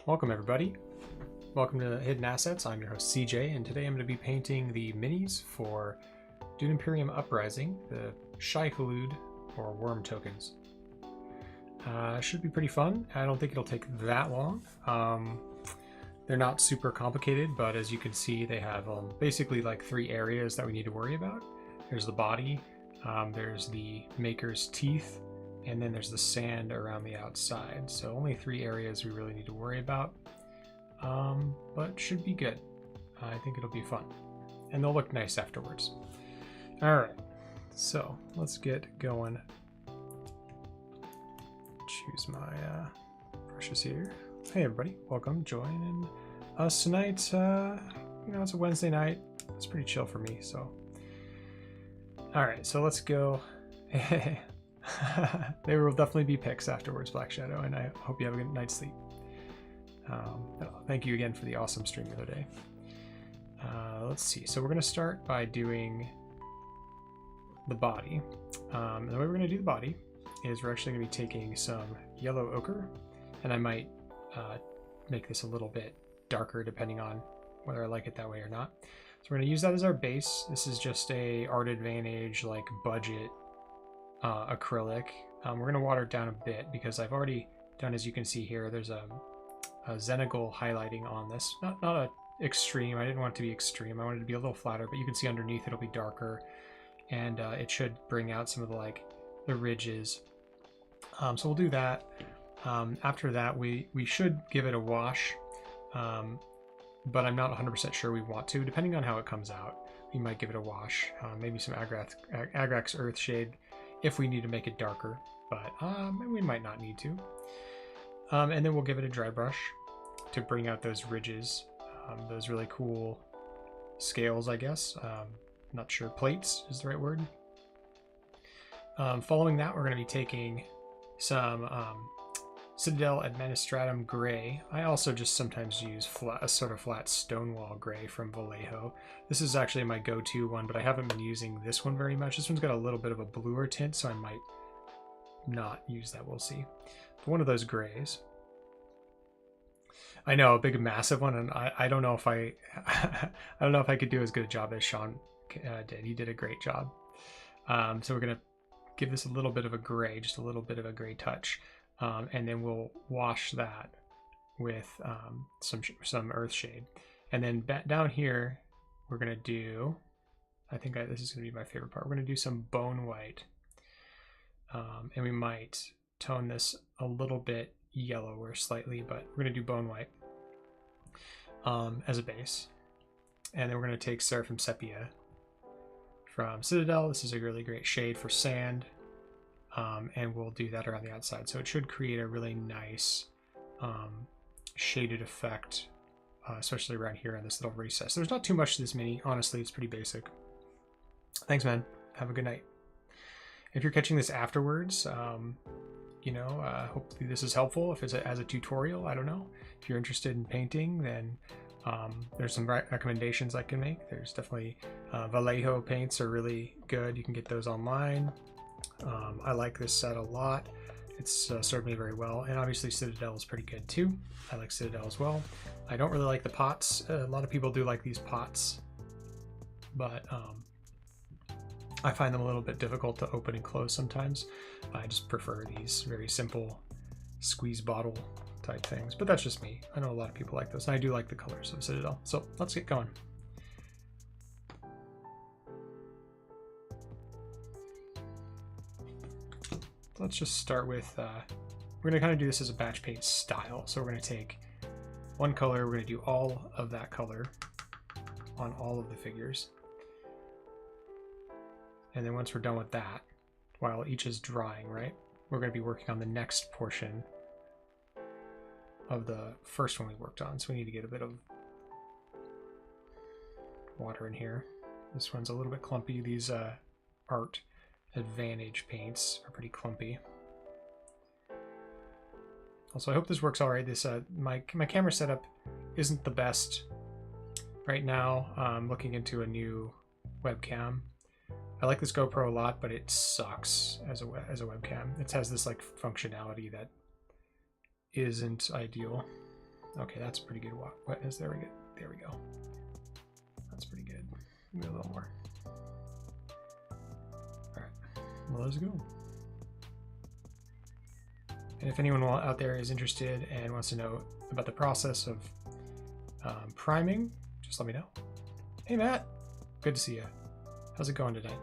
Welcome everybody. Welcome to Hidden Assets. I'm your host CJ, and today I'm going to be painting the minis for Dune Imperium Uprising, the Shai-Hulud or worm tokens. Should be pretty fun. I don't think it'll take that long. They're not super complicated, but as you can see, they have basically like 3 areas that we need to worry about. There's the body, there's the maker's teeth, and then there's the sand around the outside. So only 3 areas we really need to worry about, but should be good. I think it'll be fun, and they'll look nice afterwards. All right, so let's get going. Choose my brushes here. Hey everybody, welcome, join us tonight. You know, it's a Wednesday night. It's pretty chill for me, so. All right, so let's go. There will definitely be pics afterwards, Black Shadow, and I hope you have a good night's sleep. Thank you again for the awesome stream the other day. Let's see, so we're going to start by doing the body. The way we're going to do the body is we're actually going to be taking some yellow ochre, and I might make this a little bit darker depending on whether I like it that way or not. So we're going to use that as our base. This is just a Art Advantage like budget acrylic. We're going to water it down a bit because I've already done, as you can see here, there's a Xenagle highlighting on this. Not a extreme. I didn't want it to be extreme. I wanted it to be a little flatter, but you can see underneath it'll be darker, and it should bring out some of the ridges. So we'll do that. After that, we should give it a wash, but I'm not 100% sure we want to. Depending on how it comes out, we might give it a wash. Maybe some Agrax Earthshade if we need to make it darker, but we might not need to. And then we'll give it a dry brush to bring out those ridges, those really cool scales, I guess. Not sure, plates is the right word. Following that, we're going to be taking some Citadel Administratum Gray. I also just sometimes use a sort of flat Stonewall Gray from Vallejo. This is actually my go-to one, but I haven't been using this one very much. This one's got a little bit of a bluer tint, so I might not use that. We'll see. But one of those grays. I know, a big massive one, and I don't know if I don't know if I could do as good a job as Sean did. He did a great job. So we're gonna give this a little bit of a gray, just a little bit of a gray touch. And then we'll wash that with some Earthshade. And then down here, we're going to do, I think this is going to be my favorite part, we're going to do some Bone White. And we might tone this a little bit yellower slightly, but we're going to do Bone White as a base. And then we're going to take Seraphim Sepia from Citadel. This is a really great shade for sand. And we'll do that around the outside. So it should create a really nice shaded effect, especially around here in this little recess. There's not too much to this mini. Honestly, it's pretty basic. Thanks, man. Have a good night. If you're catching this afterwards, you know, hopefully this is helpful. If it's as a tutorial, I don't know. If you're interested in painting, then there's some recommendations I can make. There's definitely Vallejo paints are really good. You can get those online. I like this set a lot. It's served me very well, and obviously Citadel is pretty good too. I like Citadel as well. I don't really like the pots. A lot of people do like these pots, but I find them a little bit difficult to open and close sometimes. I just prefer these very simple squeeze bottle type things, but that's just me. I know a lot of people like those, and I do like the colors of Citadel. So let's get going. Let's just start with, we're going to kind of do this as a batch paint style. So we're going to take one color, we're going to do all of that color on all of the figures. And then once we're done with that, while each is drying, right, we're going to be working on the next portion of the first one we worked on. So we need to get a bit of water in here. This one's a little bit clumpy. These Art Advantage paints are pretty clumpy. Also, I hope this works all right. This my camera setup isn't the best right now. I'm looking into a new webcam. I like this GoPro a lot, but it sucks as a webcam. It has this like functionality that isn't ideal. Okay, that's pretty good. What is there? There we go. That's pretty good. Maybe a little more. All right, well, let's go. And if anyone out there is interested and wants to know about the process of priming, just let me know. Hey, Matt. Good to see you. How's it going tonight?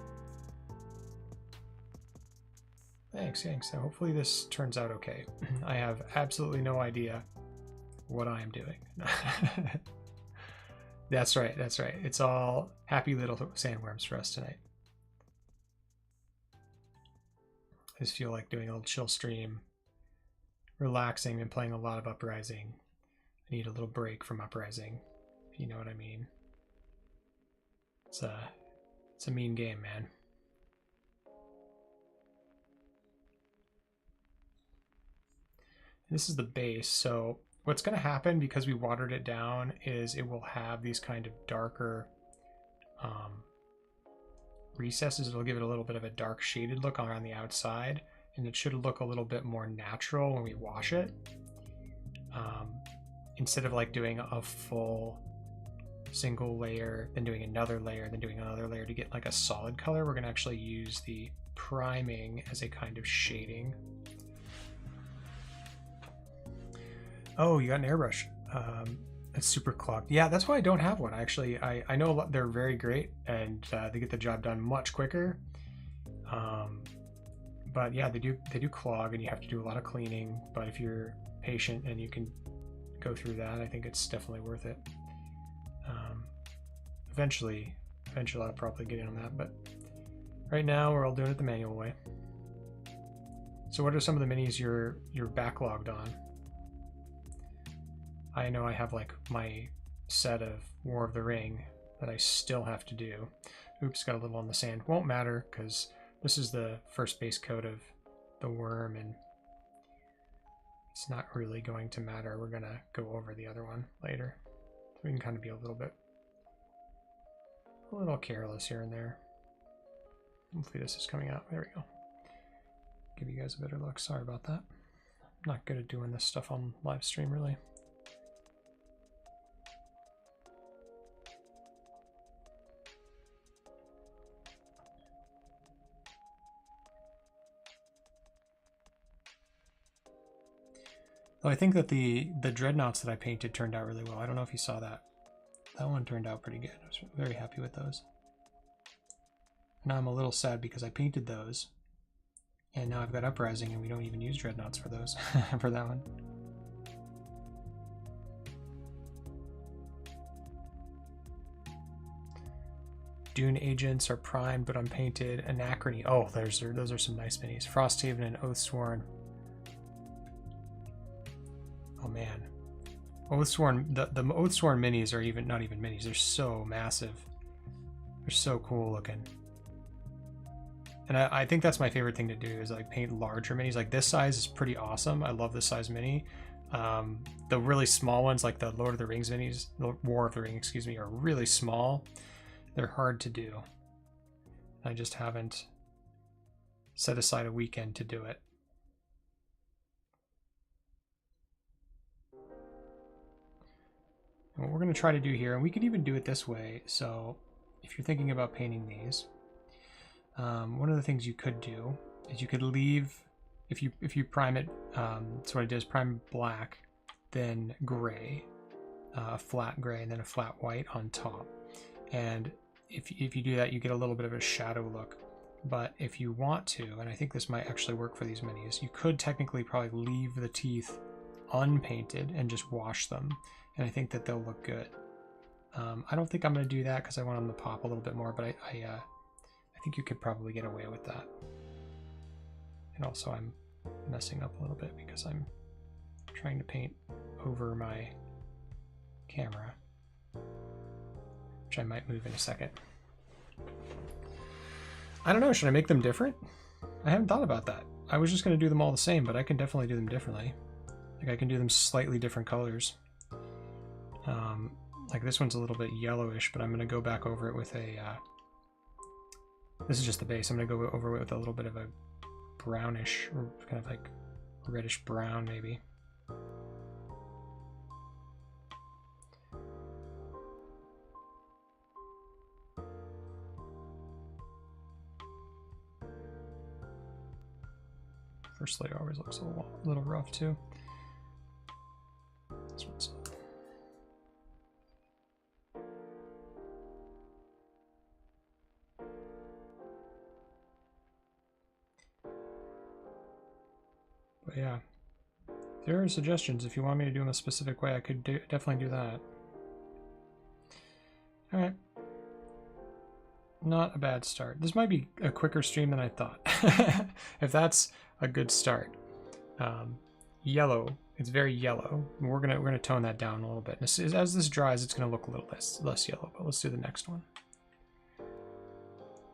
Thanks. So hopefully this turns out okay. I have absolutely no idea what I am doing. That's right. It's all happy little sandworms for us tonight. I just feel like doing a little chill stream, relaxing and playing a lot of Uprising. I need a little break from Uprising, if you know what I mean. It's a mean game, man. This is the base, so what's going to happen because we watered it down is it will have these kind of darker recesses. It'll give it a little bit of a dark shaded look around the outside, and it should look a little bit more natural when we wash it. Instead of like doing a full single layer, then doing another layer, then doing another layer to get like a solid color, we're going to actually use the priming as a kind of shading. Oh, you got an airbrush. It's super clogged. Yeah, that's why I don't have one. Actually, I know they're very great and they get the job done much quicker. But yeah, they do clog and you have to do a lot of cleaning. But if you're patient and you can go through that, I think it's definitely worth it. Eventually I'll probably get in on that. But right now we're all doing it the manual way. So what are some of the minis you're backlogged on? I know I have like my set of War of the Ring that I still have to do. Oops, got a little on the sand. Won't matter because this is the first base coat of the worm and it's not really going to matter. We're going to go over the other one later. So we can kind of be a little careless here and there. Hopefully this is coming out. There we go. Give you guys a better look. Sorry about that. I'm not good at doing this stuff on live stream really. Though I think that the dreadnoughts that I painted turned out really well. I don't know if you saw that. That one turned out pretty good. I was very happy with those. Now I'm a little sad because I painted those, and now I've got Uprising, and we don't even use dreadnoughts for those for that one. Dune agents are primed but unpainted. Anachrony. Oh, those are some nice minis. Frosthaven and Oathsworn. Oh man, Oathsworn. The Oathsworn minis are not even minis. They're so massive. They're so cool looking. And I think that's my favorite thing to do is like paint larger minis. Like this size is pretty awesome. I love this size mini. The really small ones, like the Lord of the Rings minis, the War of the Ring, excuse me, are really small. They're hard to do. I just haven't set aside a weekend to do it. And what we're going to try to do here, and we could even do it this way. So if you're thinking about painting these, one of the things you could do is you could leave, if you prime it, so what I did is prime black, then gray, a flat gray, and then a flat white on top. And if you do that, you get a little bit of a shadow look. But if you want to, and I think this might actually work for these minis, you could technically probably leave the teeth unpainted and just wash them. And I think that they'll look good. I don't think I'm going to do that because I want them to pop a little bit more, but I think you could probably get away with that. And also I'm messing up a little bit because I'm trying to paint over my camera, which I might move in a second. I don't know, should I make them different? I haven't thought about that. I was just going to do them all the same, but I can definitely do them differently. Like I can do them slightly different colors. Like this one's a little bit yellowish, but I'm going to go back over it with a... this is just the base. I'm going to go over it with a little bit of a brownish, or kind of like reddish brown maybe. First layer always looks a little rough too. This one's but yeah, if there are suggestions, if you want me to do them a specific way, I could definitely do that. Alright. Not a bad start. This might be a quicker stream than I thought. If that's a good start. Yellow. It's very yellow. We're gonna tone that down a little bit. As this dries, it's gonna look a little less yellow. But let's do the next one.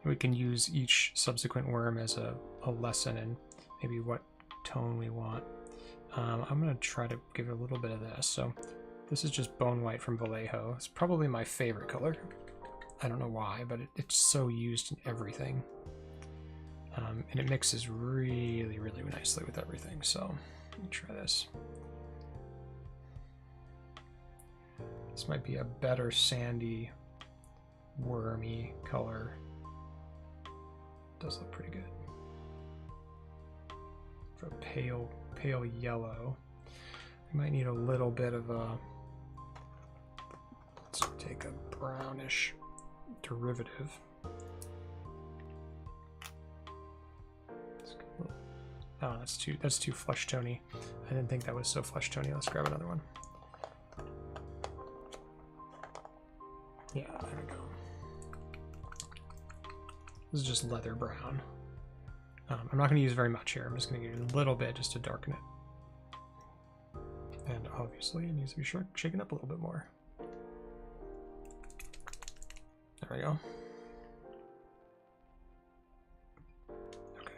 We can use each subsequent worm as a lesson in maybe what tone we want. I'm gonna try to give it a little bit of this. So this is just bone white from Vallejo. It's probably my favorite color. I don't know why, but it's so used in everything. And it mixes really, really nicely with everything. So let me try this. This might be a better sandy, wormy color. Does look pretty good. For a pale yellow, we might need a little bit of a. Let's take a brownish derivative. Oh, that's too flesh tony. I didn't think that was so flesh tony. Let's grab another one. Yeah, there we go. This is just leather brown. I'm not going to use very much here. I'm just going to use a little bit just to darken it. And obviously it needs to be shaken up a little bit more. There we go. Okay.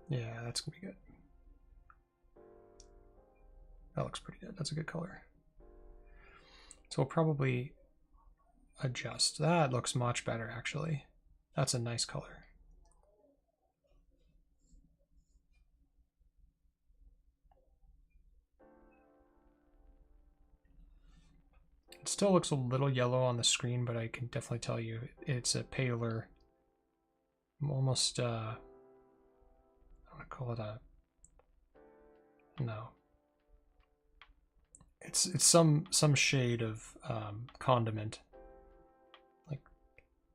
Yeah, that's gonna be good. That looks pretty good. That's a good color. So we'll probably adjust. That looks much better, actually. That's a nice color. It still looks a little yellow on the screen, but I can definitely tell you it's a paler, almost, I don't want to call it a, no. It's some shade of condiment, like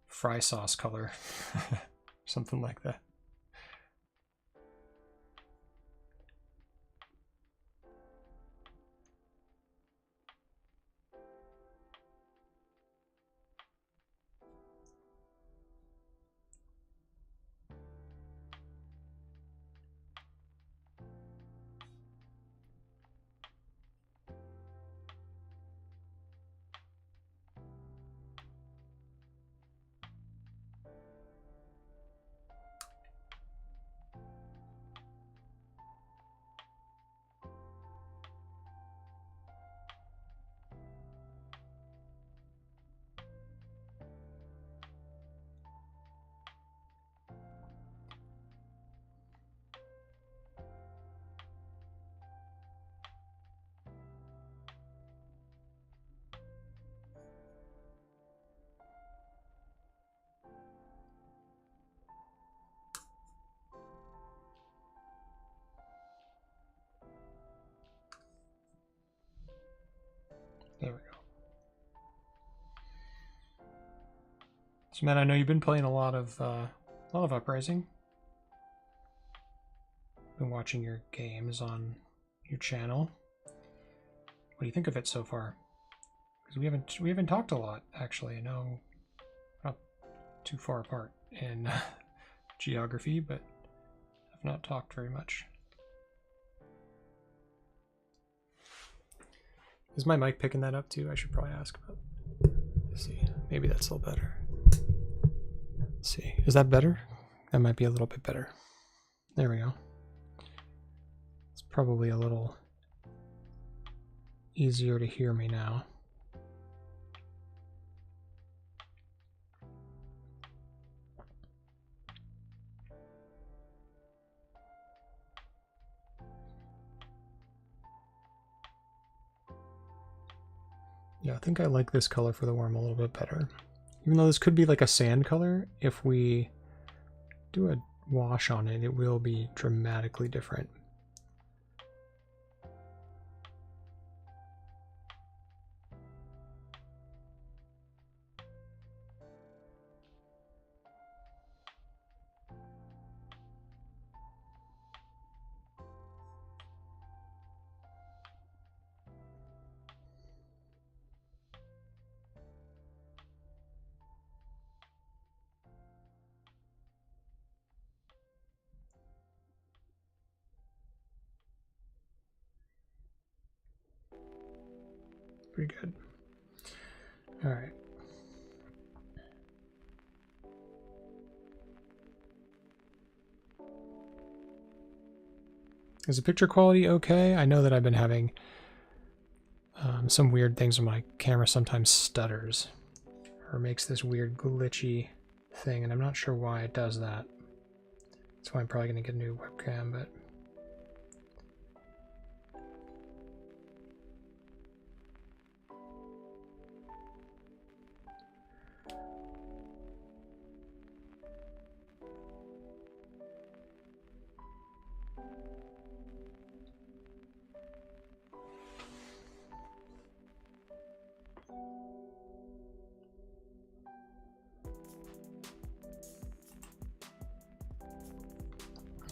fry sauce color, something like that. There we go. So Matt, I know you've been playing a lot of Uprising. Been watching your games on your channel. What do you think of it so far? Because we haven't talked a lot, actually. I know we're not too far apart in geography, but I've not talked very much. Is my mic picking that up too? I should probably ask about. Let's see, maybe that's a little better. Let's see, is that better? That might be a little bit better. There we go. It's probably a little easier to hear me now. Yeah, I think I like this color for the worm a little bit better. Even though this could be like a sand color, if we do a wash on it, it will be dramatically different. Pretty good. All right. Is the picture quality okay? I know that I've been having some weird things when my camera sometimes stutters or makes this weird glitchy thing, and I'm not sure why it does that. That's why I'm probably going to get a new webcam, but...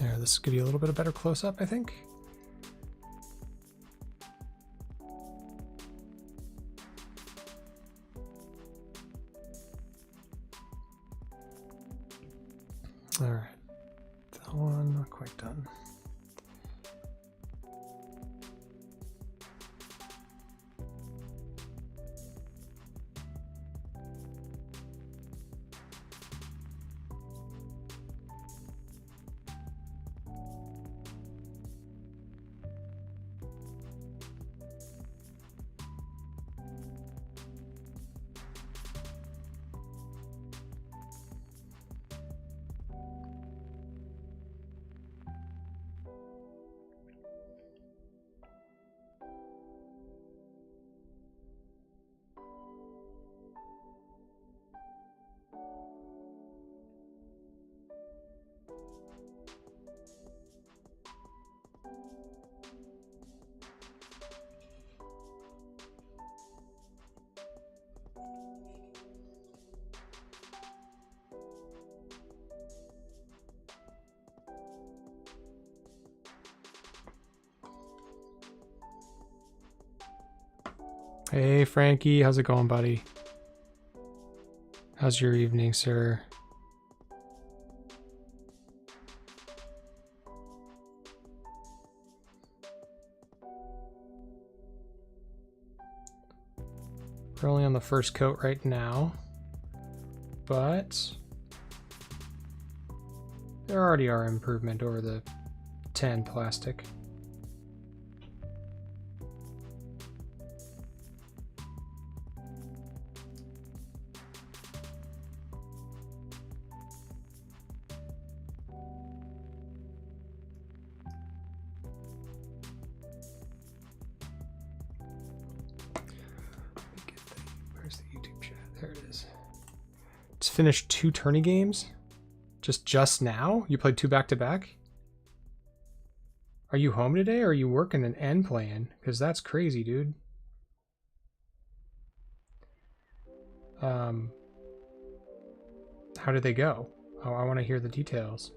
Yeah, this will give you a little bit of better close-up, I think. All right, that one not quite done. Hey, Frankie, how's it going, buddy? How's your evening, sir? We're only on the first coat right now, but there already are improvement over the tan plastic. Finished 2 tourney games just now? You played 2 back-to-back? Are you home today or are you working and playing? Because that's crazy, dude. How did they go? Oh, I want to hear the details.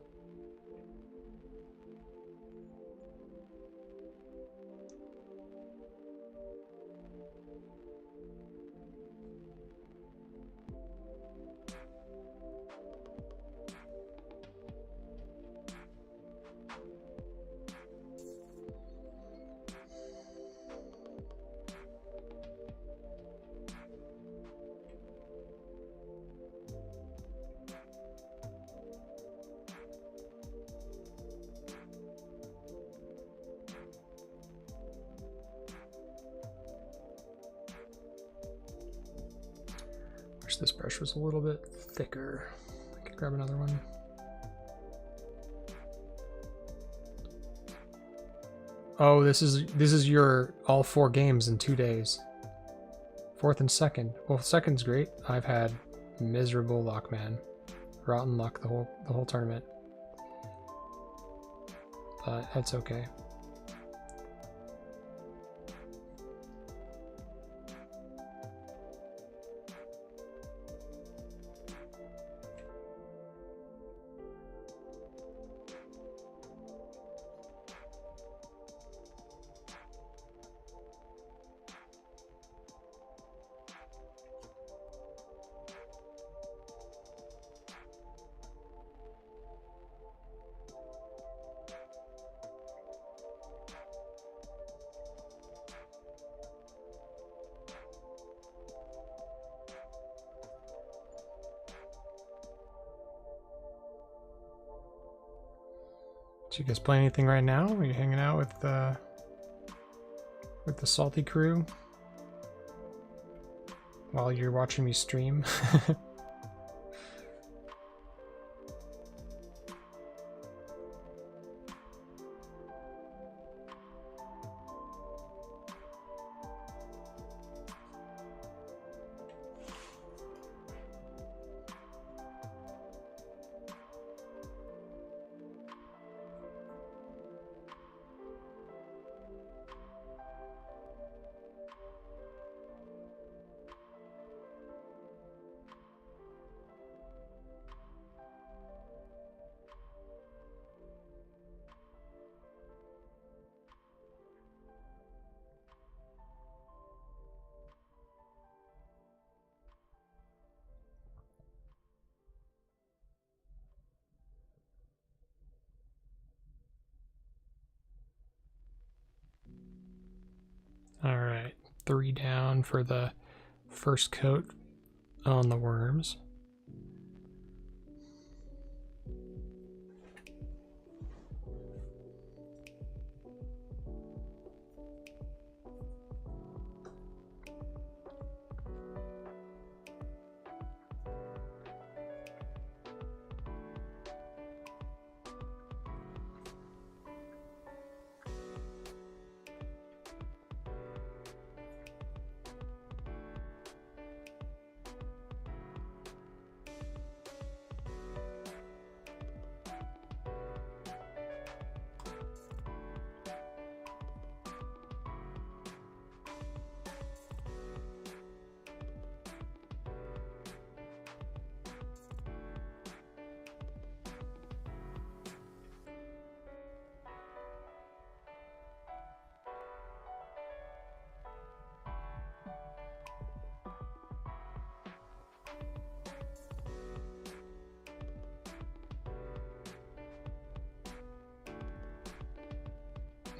This brush was a little bit thicker. I could grab another one. Oh, this is your all 4 games in 2 days. 4th and 2nd. Well, 2nd's great. I've had miserable luck, man. Rotten luck the whole tournament. But that's okay. Did you guys play anything right now? Are you hanging out with the salty crew while you're watching me stream? All right, 3 down for the first coat on the worms.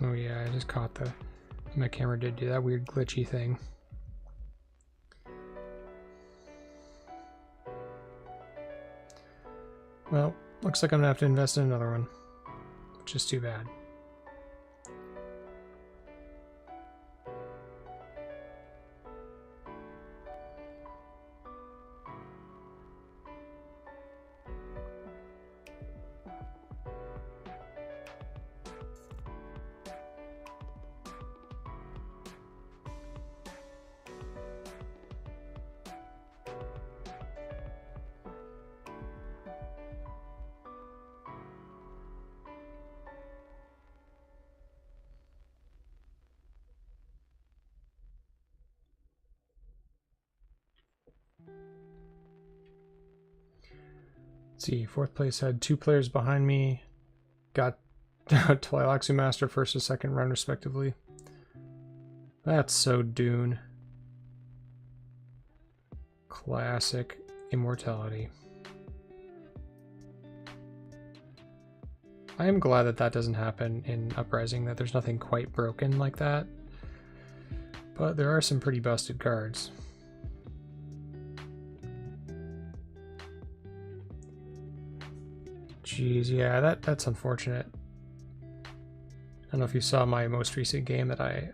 Oh yeah, I just caught my camera did do that weird glitchy thing. Well, looks like I'm gonna have to invest in another one, which is too bad. Let's see, 4th place had 2 players behind me, got Twilaxu Master first and second round respectively. That's so Dune. Classic immortality. I am glad that that doesn't happen in Uprising, that there's nothing quite broken like that. But there are some pretty busted cards. Jeez, yeah, that's unfortunate. I don't know if you saw my most recent game that I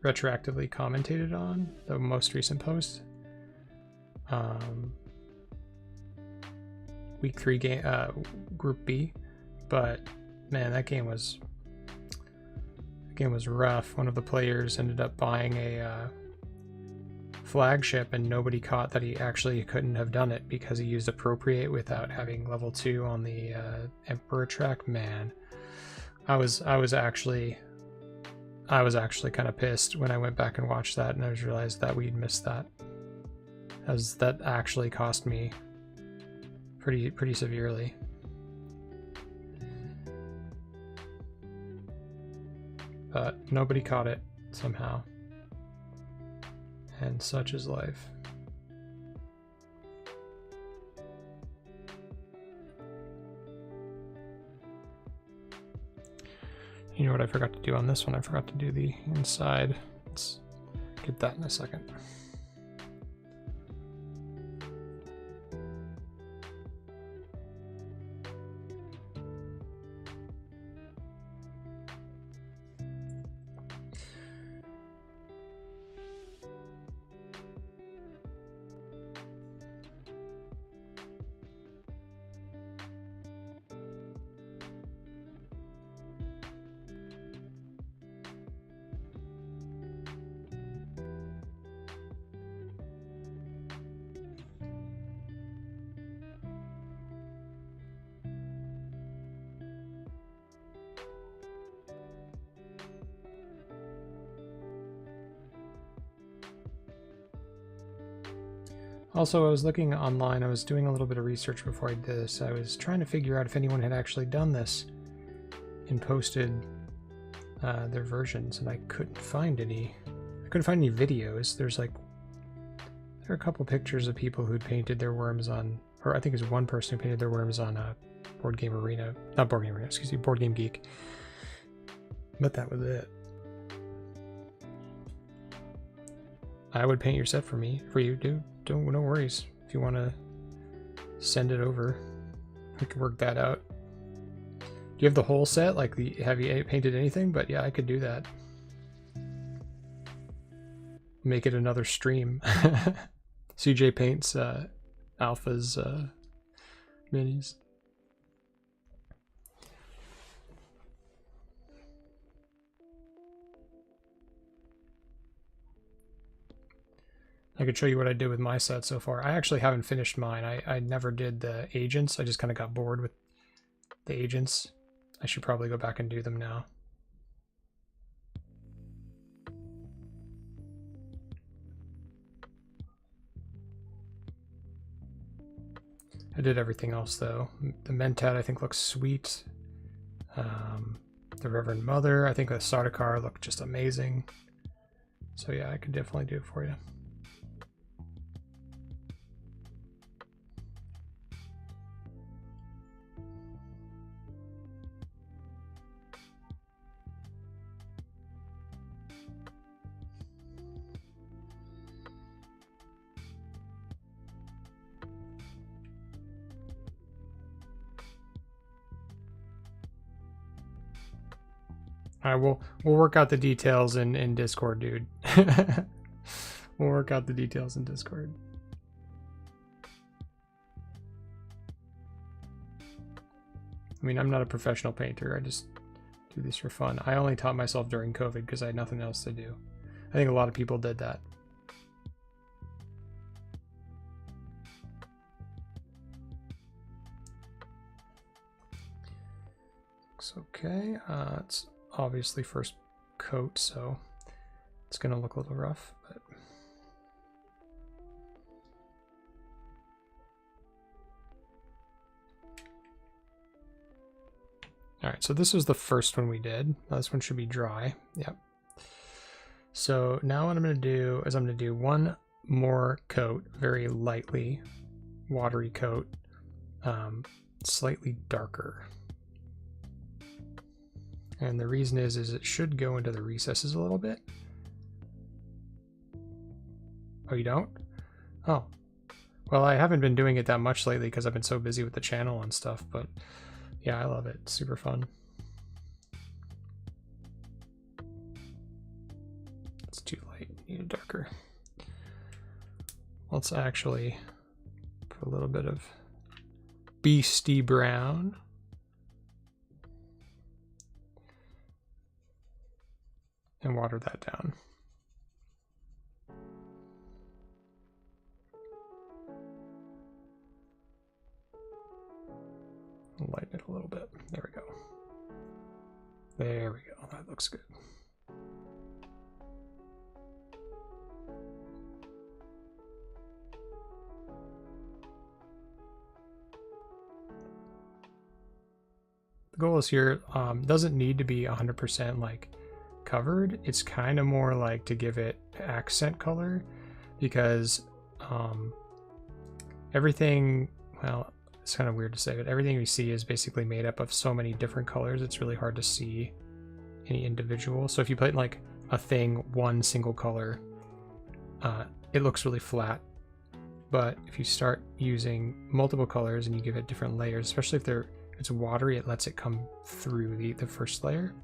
retroactively commentated on, the most recent post. Week 3 game, Group B, but man, that game was rough. One of the players ended up buying a flagship, and nobody caught that he actually couldn't have done it because he used appropriate without having level 2 on the Emperor track. Man, I was actually kind of pissed when I went back and watched that, and I realized that we'd missed that, as that actually cost me pretty severely. But nobody caught it somehow, and such is life. You know what I forgot to do on this one? I forgot to do the inside. Let's get that in a second. Also, I was looking online, I was doing a little bit of research before I did this. I was trying to figure out if anyone had actually done this and posted their versions, and I couldn't find any. I couldn't find any videos. There are a couple pictures of people who'd painted their worms on, or I think it was one person who painted their worms on a Board Game Arena, not Board Game Arena, excuse me, Board Game Geek. But that was it. I would paint your set for you, dude. No worries. If you want to send it over, we can work that out. Do you have the whole set? Like, have you painted anything? But yeah, I could do that. Make it another stream. CJ paints Alpha's minis. I could show you what I did with my set so far. I actually haven't finished mine. I never did the agents. I just kind of got bored with the agents. I should probably go back and do them now. I did everything else though. The Mentat I think looks sweet. The Reverend Mother, I think the Sardaukar looked just amazing. So yeah, I could definitely do it for you. All right, we'll work out the details in Discord, dude. We'll work out the details in Discord. I mean, I'm not a professional painter. I just do this for fun. I only taught myself during COVID because I had nothing else to do. I think a lot of people did that. Looks okay. It's obviously first coat, so it's gonna look a little rough, but all right, so this was the first one we did. This one should be dry. Yep. So now what I'm gonna do is I'm gonna do one more coat, very lightly watery coat, slightly darker. And the reason is it should go into the recesses a little bit. Oh, you don't? Oh. Well, I haven't been doing it that much lately because I've been so busy with the channel and stuff, but yeah, I love it. It's super fun. It's too light. Need it darker. Let's actually put a little bit of beastie brown. And water that down. Lighten it a little bit. There we go. There we go. That looks good. The goal is here, doesn't need to be 100% like covered. It's kind of more like to give it accent color, because everything, well, it's kind of weird to say, but everything we see is basically made up of so many different colors. It's really hard to see any individual. So if you put like a thing one single color, it looks really flat. But if you start using multiple colors and you give it different layers, especially if it's watery, it lets it come through the first layer.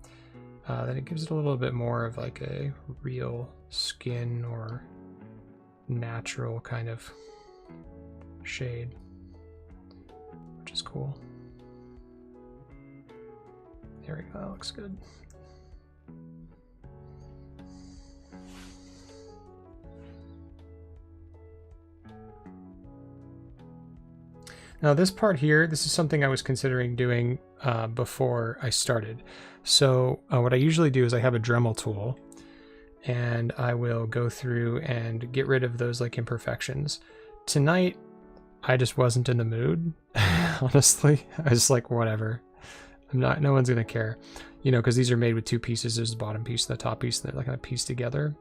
Then it gives it a little bit more of like a real skin or natural kind of shade, which is cool. There we go, that looks good. Now this part here, this is something I was considering doing before I started. So what I usually do is I have a Dremel tool, and I will go through and get rid of those like imperfections. Tonight, I just wasn't in the mood, honestly. I was like, whatever. No one's gonna care. You know, because these are made with two pieces. There's the bottom piece and the top piece, and they're like kind of pieced together.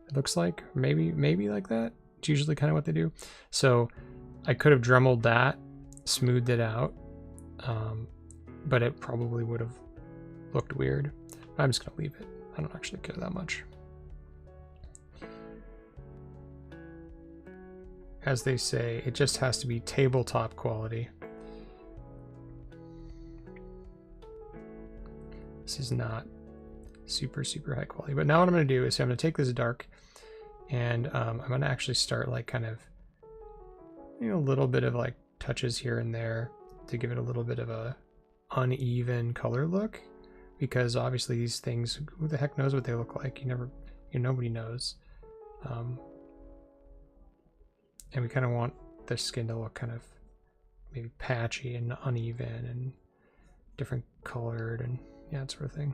It looks like, maybe like that. It's usually kind of what they do. So I could have Dremeled that, smoothed it out, but it probably would have looked weird. I'm just gonna leave it. I don't actually care that much. As they say, it just has to be tabletop quality. This is not super high quality. But now what I'm gonna do is I'm gonna take this dark, and I'm gonna actually start like kind of, you know, a little bit of like touches here and there to give it a little bit of a uneven color look, because obviously these things, who the heck knows what they look like? Nobody knows. And we kind of want the skin to look kind of maybe patchy and uneven and different colored and yeah, that sort of thing.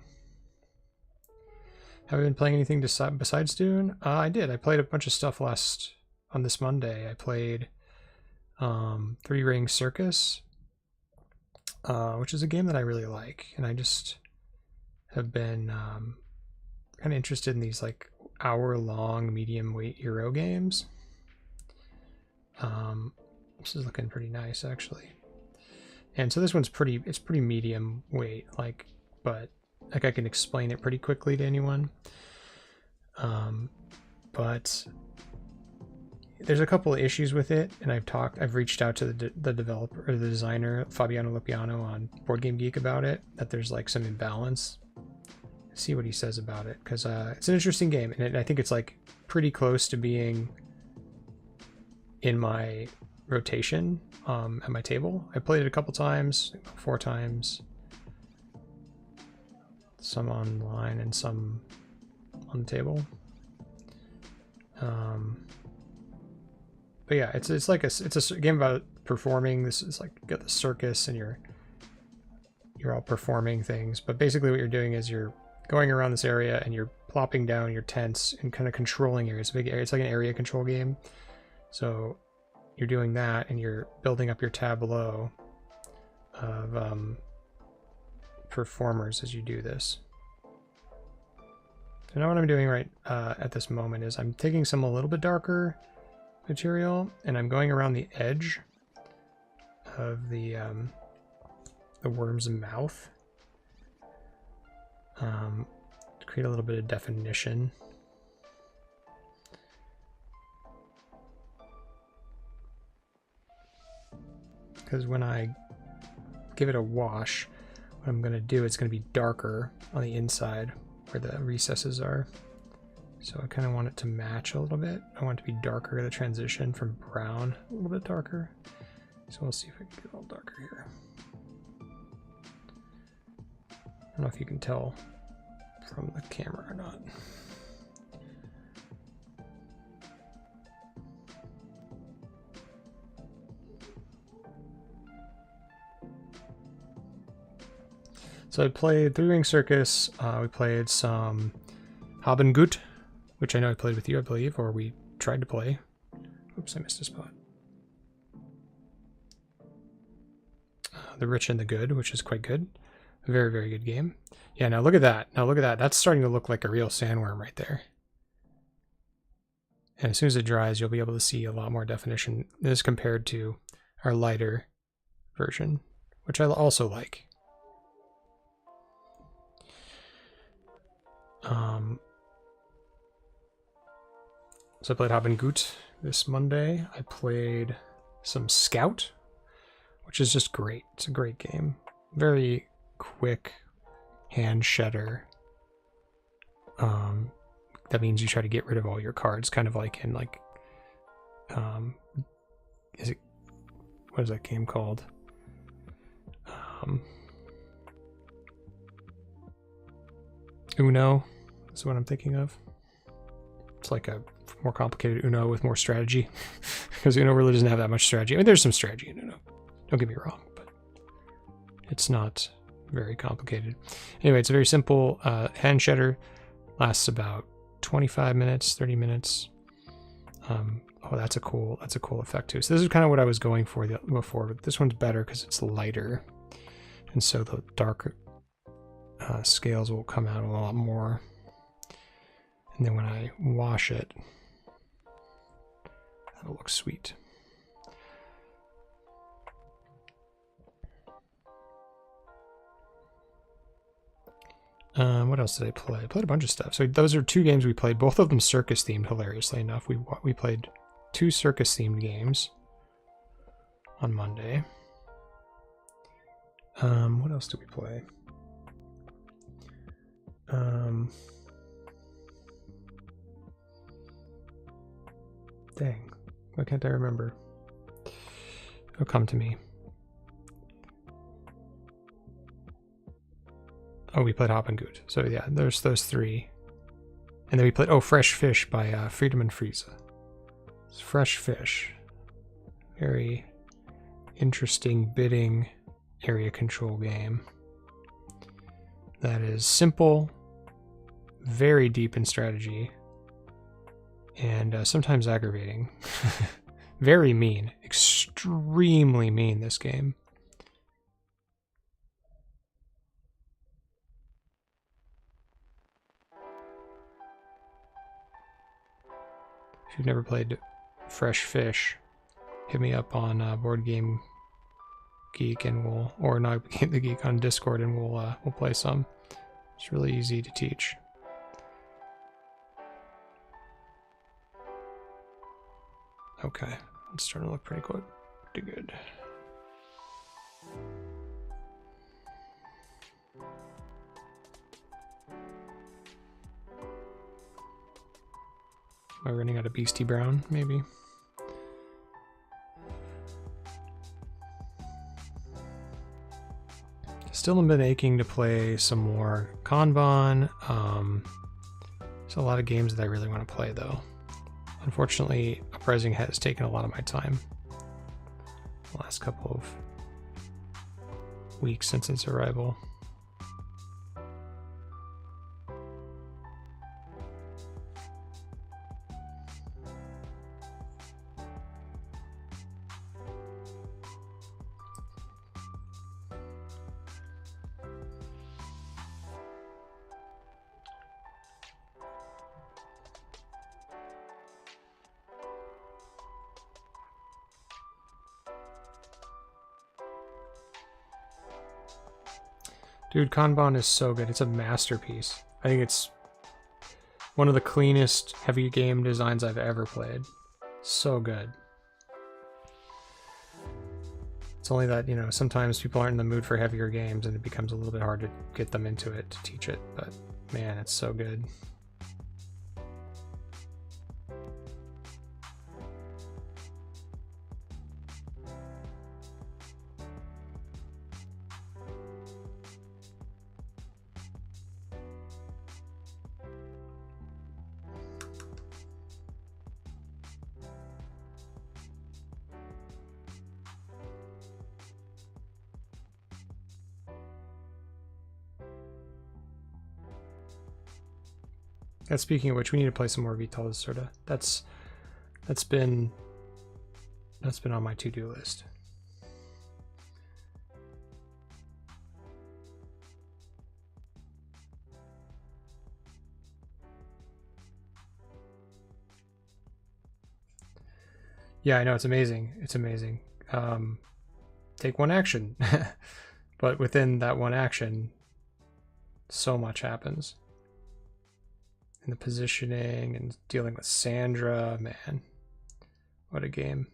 Have I been playing anything besides Dune? I did. I played a bunch of stuff on this Monday. I played Three Ring Circus, which is a game that I really like, and I just have been kind of interested in these like hour-long medium weight Euro games. This is looking pretty nice actually, and so this one's pretty medium weight, like, but like I can explain it pretty quickly to anyone. But there's a couple of issues with it, and I've reached out to the developer or the designer Fabiano Lupiano on Board Game Geek about it, that there's like some imbalance. See what he says about it, because it's an interesting game, and I think it's like pretty close to being in my rotation at my table. I played it a couple times, 4 times, some online and some on the table. But yeah, it's a game about performing. This is like, you got the circus and you're all performing things, but basically what you're doing is you're going around this area and you're plopping down your tents and kind of controlling areas. It's a big area. It's like an area control game. So you're doing that and you're building up your tableau of performers as you do this. So now what I'm doing right at this moment is I'm taking some a little bit darker material and I'm going around the edge of the worm's mouth to create a little bit of definition. Because when I give it a wash, what I'm going to do, it's going to be darker on the inside where the recesses are. So I kind of want it to match a little bit. I want it to be darker, the transition from brown, a little bit darker. So we'll see if I can get a little darker here. I don't know if you can tell from the camera or not. So I played Three Ring Circus. We played some Haben Gut, which I know I played with you, I believe, or we tried to play. Oops, I missed a spot. The Rich and the Good, which is quite good. A very, very good game. Yeah, now look at that. Now look at that. That's starting to look like a real sandworm right there. And as soon as it dries, you'll be able to see a lot more definition. This compared to our lighter version, which I also like. So I played Haben Gut this Monday. I played some Scout, which is just great. It's a great game. Very quick hand shedder. That means you try to get rid of all your cards, kind of like in like, what is that game called? Uno is what I'm thinking of. It's like a more complicated Uno with more strategy, because Uno really doesn't have that much strategy. I mean, there's some strategy in Uno, don't get me wrong, but it's not very complicated. Anyway, it's a very simple hand shedder. Lasts about 25 minutes, 30 minutes. Oh, that's a cool effect too. So this is kind of what I was going for before, but this one's better because it's lighter, and so the darker scales will come out a lot more. And then when I wash it, that'll look sweet. What else did I play? I played a bunch of stuff. So those are 2 games we played. Both of them circus themed, hilariously enough. We played 2 circus themed games on Monday. What else did we play? Dang, why can't I remember? It'll come to me. Oh, we played Hop and Gut. So yeah, there's those 3. And then we played, Fresh Fish by Freedom and Frieza. It's Fresh Fish. Very interesting bidding area control game. That is simple, very deep in strategy, and sometimes aggravating. Very mean. Extremely mean, this game. If you've never played Fresh Fish, hit me up on Board Game Geek, and or not the Geek, on Discord, and we'll play some. It's really easy to teach. Okay, it's starting to look pretty good. Am I running out of Beastie Brown, maybe? Still have been aching to play some more Kanban. There's a lot of games that I really want to play, though. Unfortunately, Uprising has taken a lot of my time the last couple of weeks since its arrival. Dude, Kanban is so good. It's a masterpiece. I think it's one of the cleanest heavy game designs I've ever played. So good. It's only that, you know, sometimes people aren't in the mood for heavier games and it becomes a little bit hard to get them into it, to teach it, but man, it's so good. Speaking of which, we need to play some more Vital Lacerda. That's been on my to-do list. Yeah, I know, it's amazing. It's amazing. Take one action. But within that one action, so much happens. And the positioning and dealing with Sandra, man. What a game.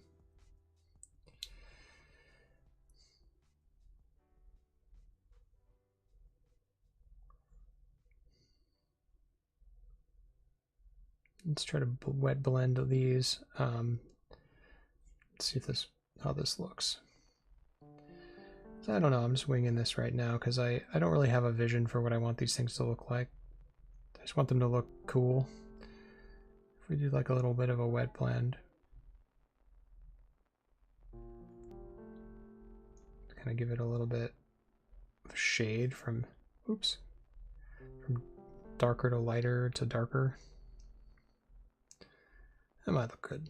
Let's try to wet blend these. Let's see if how this looks. So I don't know, I'm just winging this right now because I don't really have a vision for what I want these things to look like. I just want them to look cool. If we do like a little bit of a wet blend. Kind of give it a little bit of shade from, oops, from darker to lighter to darker. That might look good.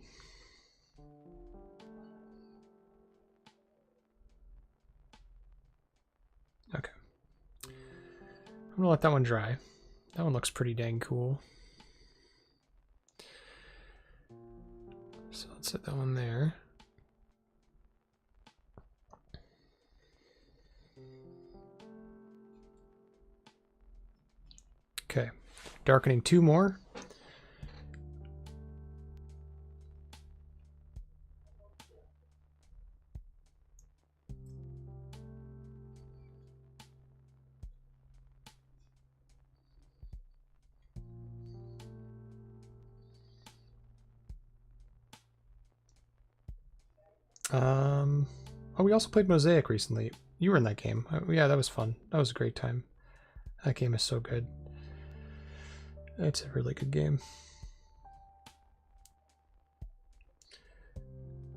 Okay. I'm gonna let that one dry. That one looks pretty dang cool. So let's set that one there. Okay, darkening 2 more. Oh, we also played Mosaic recently. You were in that game. Yeah, that was fun. That was a great time. That game is so good. It's a really good game.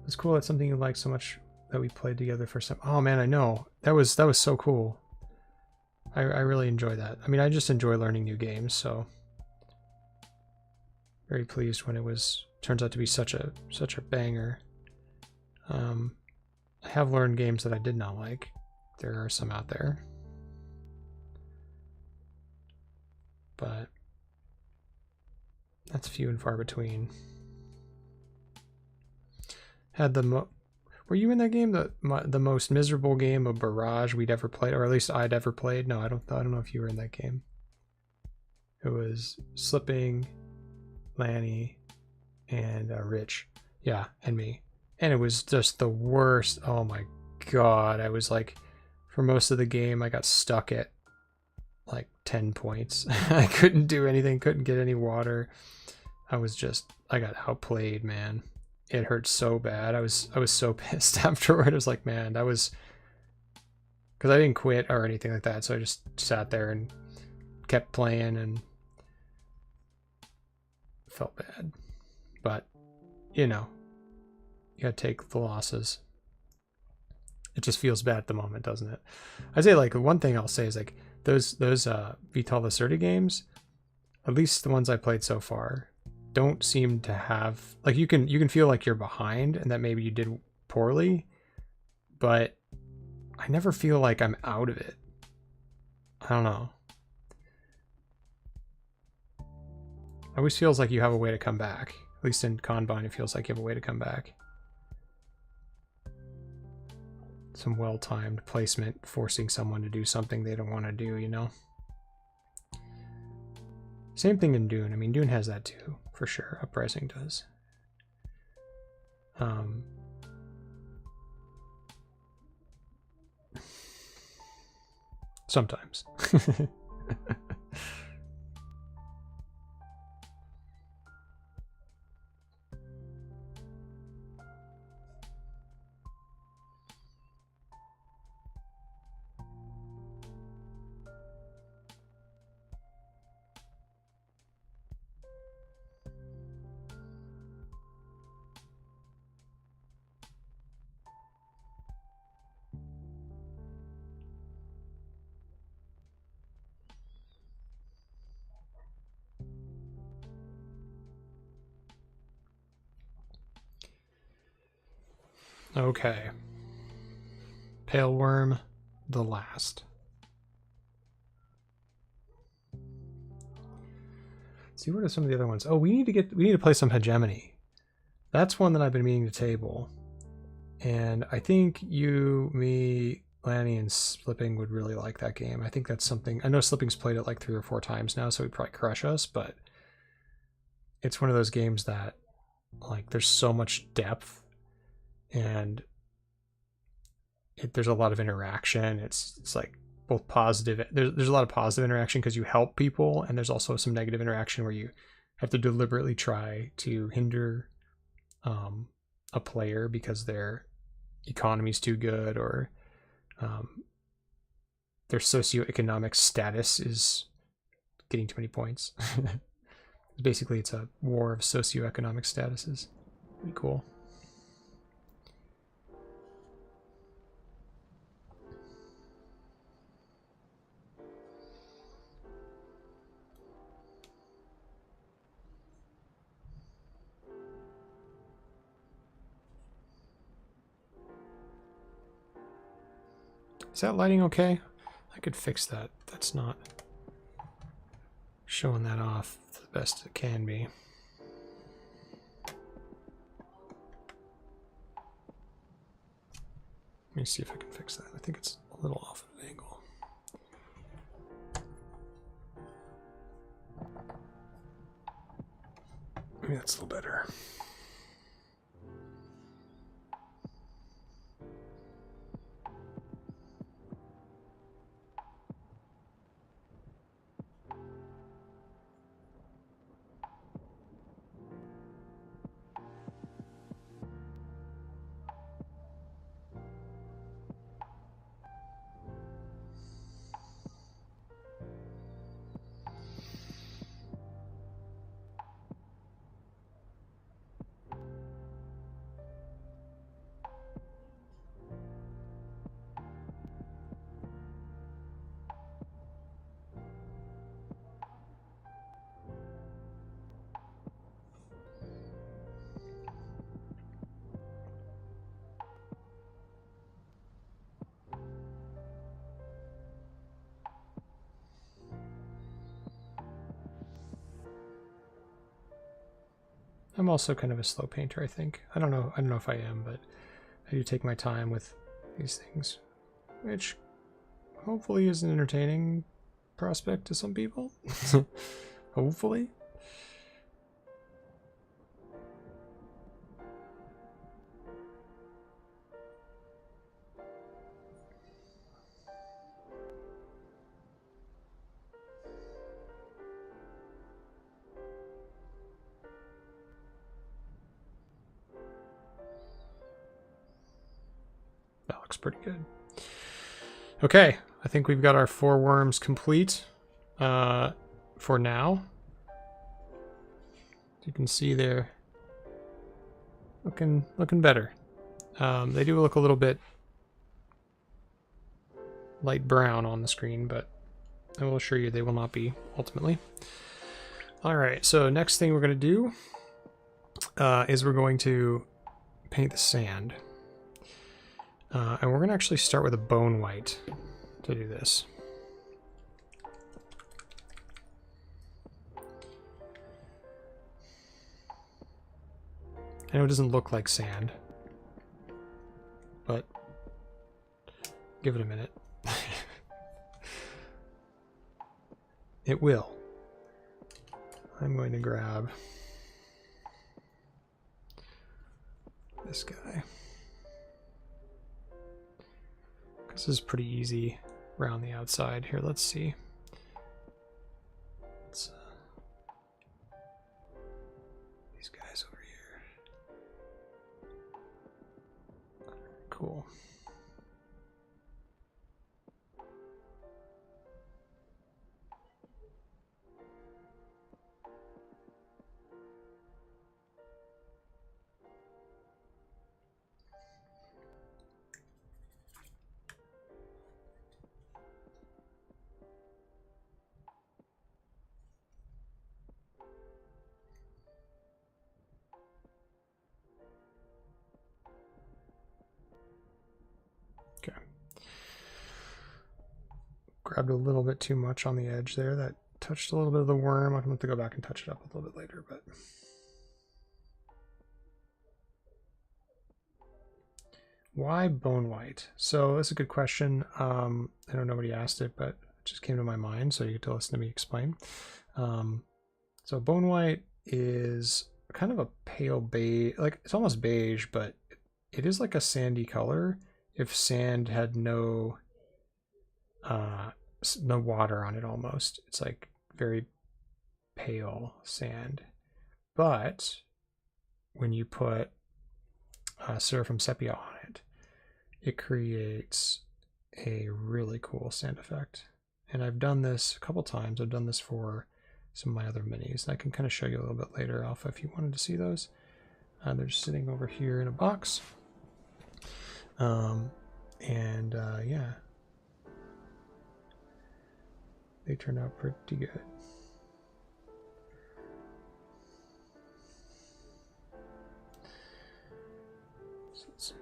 It's cool that's something you like so much that we played together for some. Oh man, I know. That was so cool. I really enjoy that. I mean, I just enjoy learning new games, so very pleased when it turns out to be such a banger. I have learned games that I did not like. There are some out there. But that's few and far between. Had were you in that game? The most miserable game of Barrage we'd ever played, or at least I'd ever played? No, I don't know if you were in that game. It was Slipping, Lanny, and Rich. Yeah, and me. And it was just the worst. Oh my god. I was like, for most of the game, I got stuck at like 10 points. I couldn't do anything, couldn't get any water. I got outplayed, man. It hurt so bad. I was so pissed afterward. I was like, man, that was because I didn't quit or anything like that. So I just sat there and kept playing and felt bad. But, you know, you gotta take the losses. It just feels bad at the moment, doesn't it? I'd say like one thing I'll say is like those Vital Lacerda games, at least the ones I played so far, don't seem to have like you can feel like you're behind and that maybe you did poorly, but I never feel like I'm out of it. I don't know. It always feels like you have a way to come back. At least in Kanban, it feels like you have a way to come back. Some well-timed placement forcing someone to do something they don't want to do, you know? Same thing in Dune. I mean, Dune has that too, for sure. Uprising does. Sometimes. Okay. Pale worm, the last. Let's see, what are some of the other ones? Oh, we need to play some hegemony. That's one that I've been meaning to table. And I think you, me, Lanny, and Slipping would really like that game. I think that's something. I know Slipping's played it like 3 or 4 times now, so he'd probably crush us, but it's one of those games that, like, there's so much depth and there's a lot of interaction. It's like both positive. There's a lot of positive interaction because you help people, and there's also some negative interaction where you have to deliberately try to hinder a player because their economy's too good, or their socioeconomic status is getting too many points. Basically, it's a war of socioeconomic statuses. Pretty cool. Is that lighting okay? I could fix that. That's not showing that off the best it can be. Let me see if I can fix that. I think it's a little off of an angle. Maybe that's a little better. I'm also kind of a slow painter, I think. I don't know if I am, but I do take my time with these things, which hopefully is an entertaining prospect to some people. Hopefully. That looks pretty good. Okay, I think we've got our 4 worms complete for now. You can see they're looking better. They do look a little bit light brown on the screen, but I will assure you they will not be ultimately. All right, so next thing we're going to do is we're going to paint the sand. And we're going to actually start with a bone white to do this. I know it doesn't look like sand, but give it a minute. It will. I'm going to grab this guy. This is pretty easy around the outside. Here, let's see. These guys over here. Cool. grabbed a little bit too much on the edge there. That touched a little bit of the worm. I'm going to have to go back and touch it up a little bit later, but... Why bone white? So that's a good question. I know nobody asked it, but it just came to my mind, so you get to listen to me explain. So bone white is kind of a pale beige, like it's almost beige, but it is like a sandy color if sand had no water on it almost. It's like very pale sand. But when you put Seraphim Sepia on it, it creates a really cool sand effect. And I've done this a couple times. I've done this for some of my other minis. I can kind of show you a little bit later, Alpha, if you wanted to see those. They're just sitting over here in a box. Yeah, they turned out pretty good. So let's see.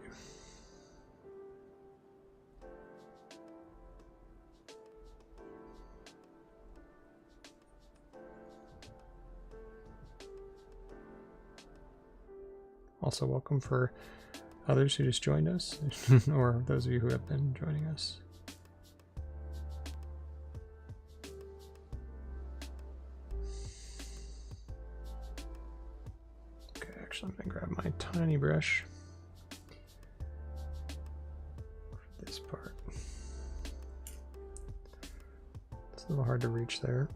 Also, welcome for others who just joined us, or those of you who have been joining us. Okay, actually, I'm going to grab my tiny brush for this part. It's a little hard to reach there.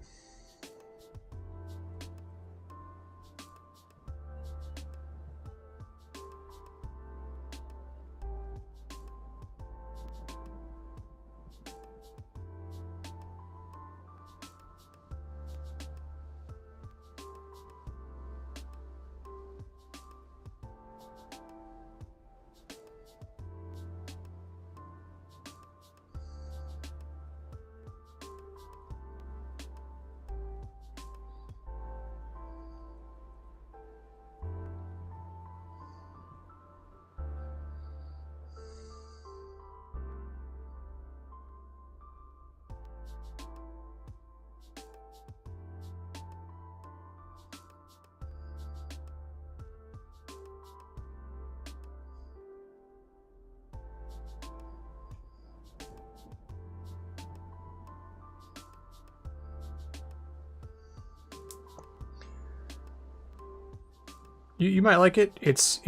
You might like it. It's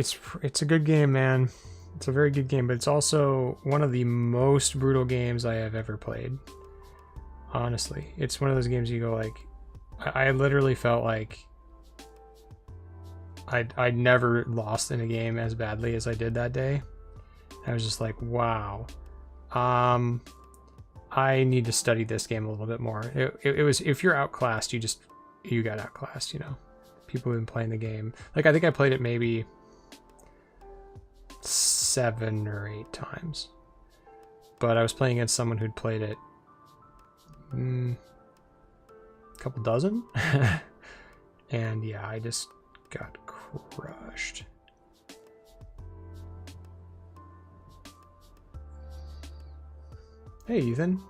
a good game, man. It's a very good game, but it's also one of the most brutal games I have ever played. Honestly, it's one of those games you go like, I literally felt like I'd never lost in a game as badly as I did that day. I was just like, wow. I need to study this game a little bit more. It was, if you're outclassed, you got outclassed, you know. People who've been playing the game. Like, I think I played it maybe 7 or 8 times. But I was playing against someone who'd played it a couple dozen. And yeah, I just got crushed. Hey, Ethan.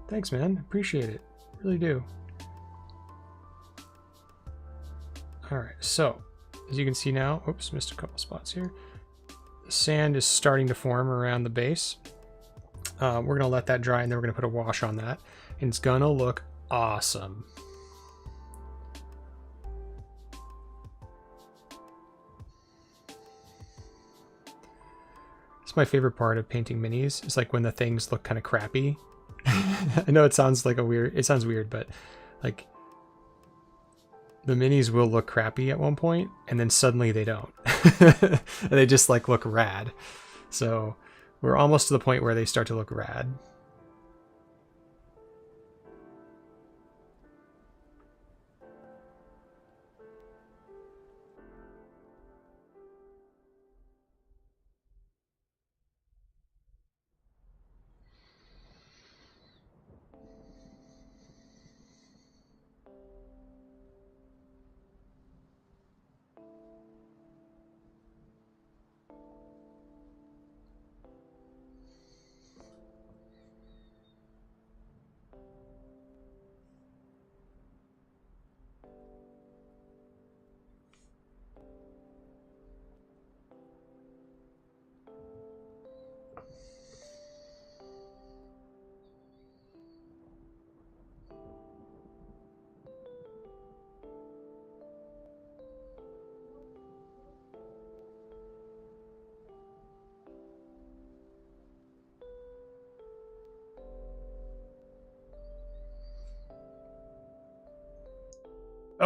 Thanks, man. Appreciate it. Really do. Alright, so as you can see now, oops, missed a couple spots here. The sand is starting to form around the base. We're going to let that dry, and then we're going to put a wash on that. And it's going to look awesome. It's my favorite part of painting minis. It's like when the things look kind of crappy. I know it sounds like it sounds weird, but like the minis will look crappy at one point and then suddenly they don't. And they just like look rad. So we're almost to the point where they start to look rad.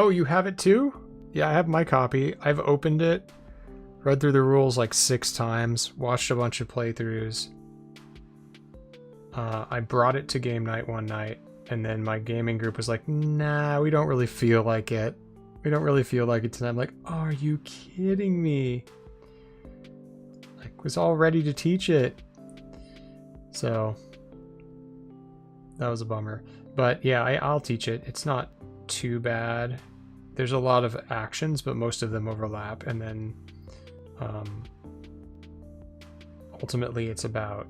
Oh, you have it too? Yeah, I have my copy. I've opened it, read through the rules like 6 times, watched a bunch of playthroughs. I brought it to game night one night, and then my gaming group was like, nah, we don't really feel like it. We don't really feel like it tonight. I'm like, are you kidding me? Like, was all ready to teach it. So, that was a bummer. But yeah, I'll teach it. It's not too bad. There's a lot of actions, but most of them overlap. And then ultimately it's about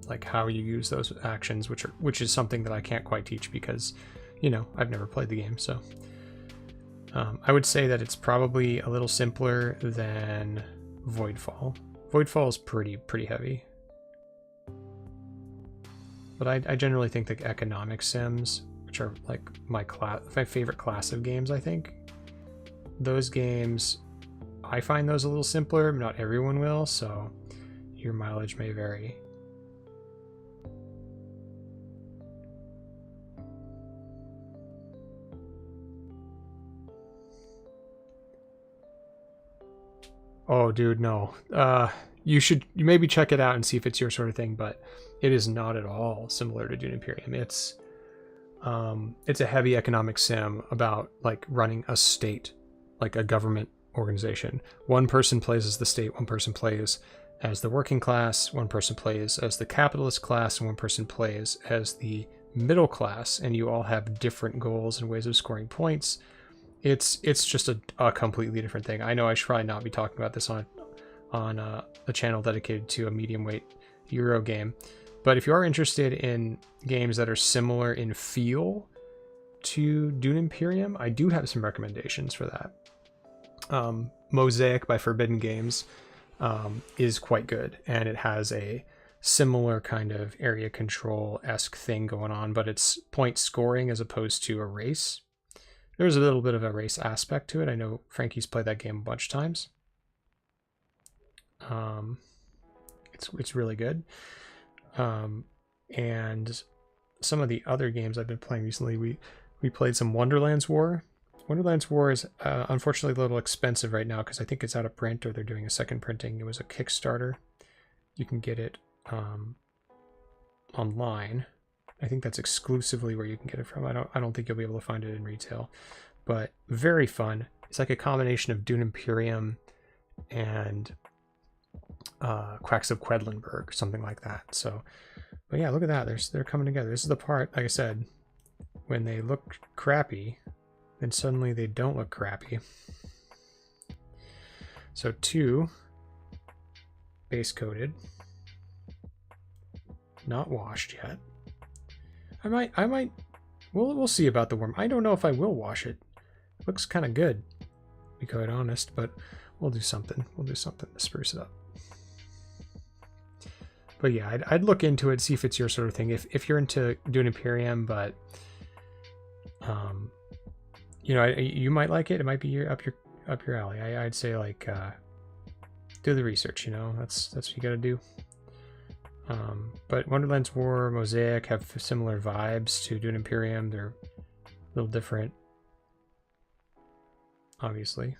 like how you use those actions, which is something that I can't quite teach because, you know, I've never played the game. So I would say that it's probably a little simpler than Voidfall. Voidfall is pretty heavy. But I generally think that economic sims, which are like my favorite class of games, I think, those games, I find those a little simpler. Not everyone will, so your mileage may vary. Oh, dude, no. You maybe check it out and see if it's your sort of thing, but it is not at all similar to Dune Imperium. It's a heavy economic sim about like running a state, like a government organization. One person plays as the state, one person plays as the working class, one person plays as the capitalist class, and one person plays as the middle class, and you all have different goals and ways of scoring points. It's just a completely different thing. I know I should probably not be talking about this on a channel dedicated to a medium weight Euro game, but if you are interested in games that are similar in feel to Dune Imperium, I do have some recommendations for that. Mosaic by Forbidden Games is quite good, and it has a similar kind of area control-esque thing going on, but it's point scoring as opposed to a race. There's a little bit of a race aspect to it. I know Frankie's played that game a bunch of times. It's really good. And some of the other games I've been playing recently, we played some Wonderlands War. Wonderlands War is unfortunately a little expensive right now because I think it's out of print or they're doing a second printing. It was a Kickstarter. You can get it online. I think that's exclusively where you can get it from. I don't think you'll be able to find it in retail, but very fun. It's like a combination of Dune Imperium and Quacks of Quedlinburg, something like that. So, but yeah, look at that. They're coming together. This is the part, like I said, when they look crappy, then suddenly they don't look crappy. So 2 base coated, not washed yet. I might, we'll see about the worm. I don't know if I will wash it. It looks kind of good, to be quite honest, but we'll do something. We'll do something to spruce it up. But yeah, I'd look into it, see if it's your sort of thing. If you're into Dune Imperium, but you know, you might like it. It might be up your alley. I'd say like do the research. You know, that's what you got to do. But Wonderlands War, Mosaic have similar vibes to Dune Imperium. They're a little different, obviously.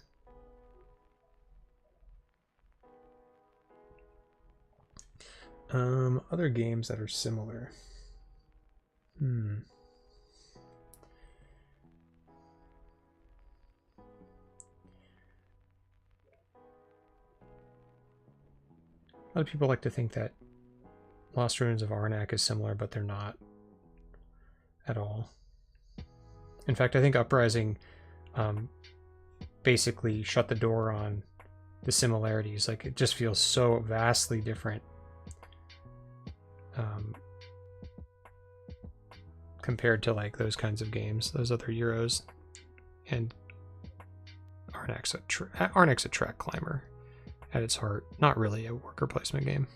Other games that are similar. A lot of people like to think that Lost Ruins of Arnak is similar, but they're not at all. In fact, I think Uprising basically shut the door on the similarities. Like, it just feels so vastly different compared to like those kinds of games, those other Euros. And Arnak's a track climber at its heart, not really a worker placement game.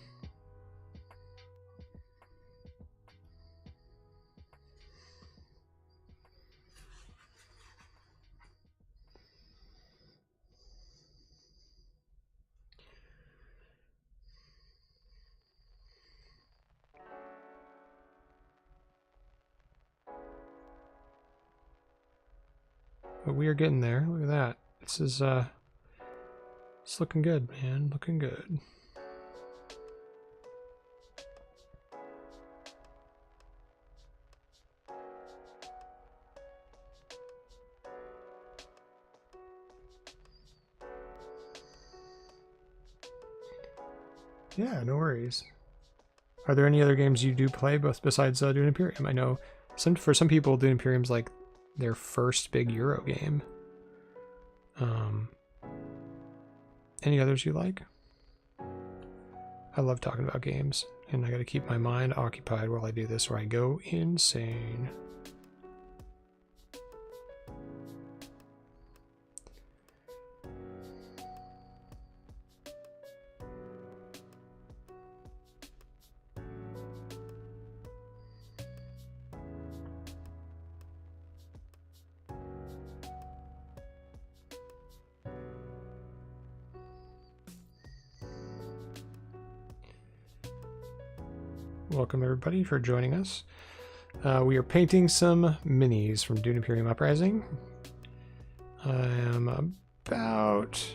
but we are getting there. Look at that. This is it's looking good, man. Looking good. Yeah, no worries. Are there any other games you do play besides Dune Imperium? I know for some people, Dune Imperium's like their first big Euro game. Any others you like? I love talking about games, and I got to keep my mind occupied while I do this, or I go insane. Welcome everybody for joining us. We are painting some minis from Dune Imperium Uprising. I am about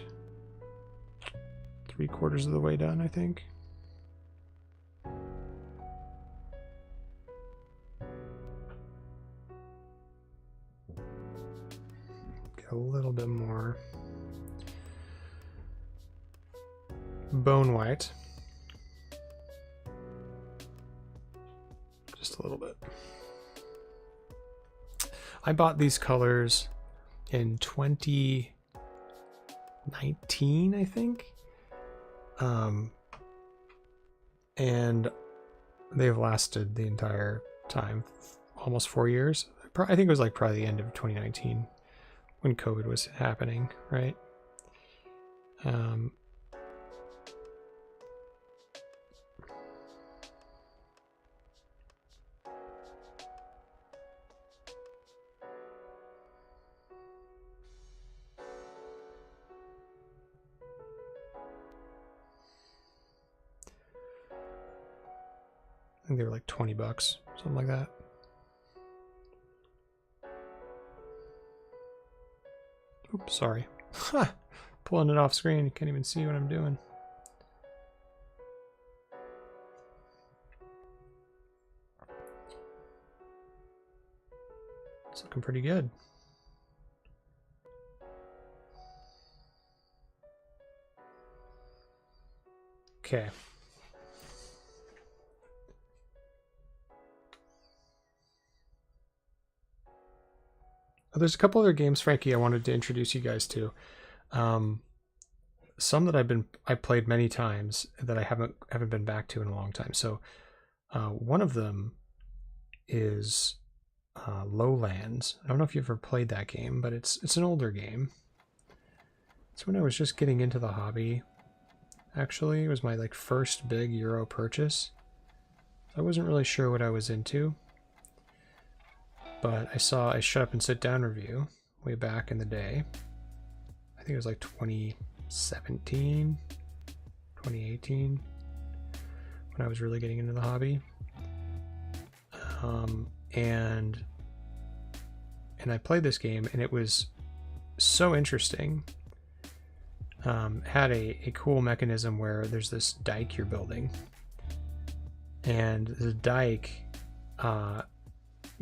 3/4 of the way done, I think. Get a little bit more bone white. Just a little bit. I bought these colors in 2019, I think. And they've lasted the entire time, almost 4 years. I think it was like probably the end of 2019 when COVID was happening, right? I think they were like $20, something like that. Oops, sorry. Ha! Pulling it off screen, you can't even see what I'm doing. It's looking pretty good. Okay. There's a couple other games, Frankie, I wanted to introduce you guys to. Some that I've played many times that I haven't been back to in a long time. So one of them is Lowlands. I don't know if you've ever played that game, but it's an older game. It's when I was just getting into the hobby. Actually, it was my like first big Euro purchase. I wasn't really sure what I was into. But I saw a Shut Up and Sit Down review way back in the day. I think it was like 2017, 2018, when I was really getting into the hobby. And I played this game, and it was so interesting. Had a cool mechanism where there's this dike you're building. And the dike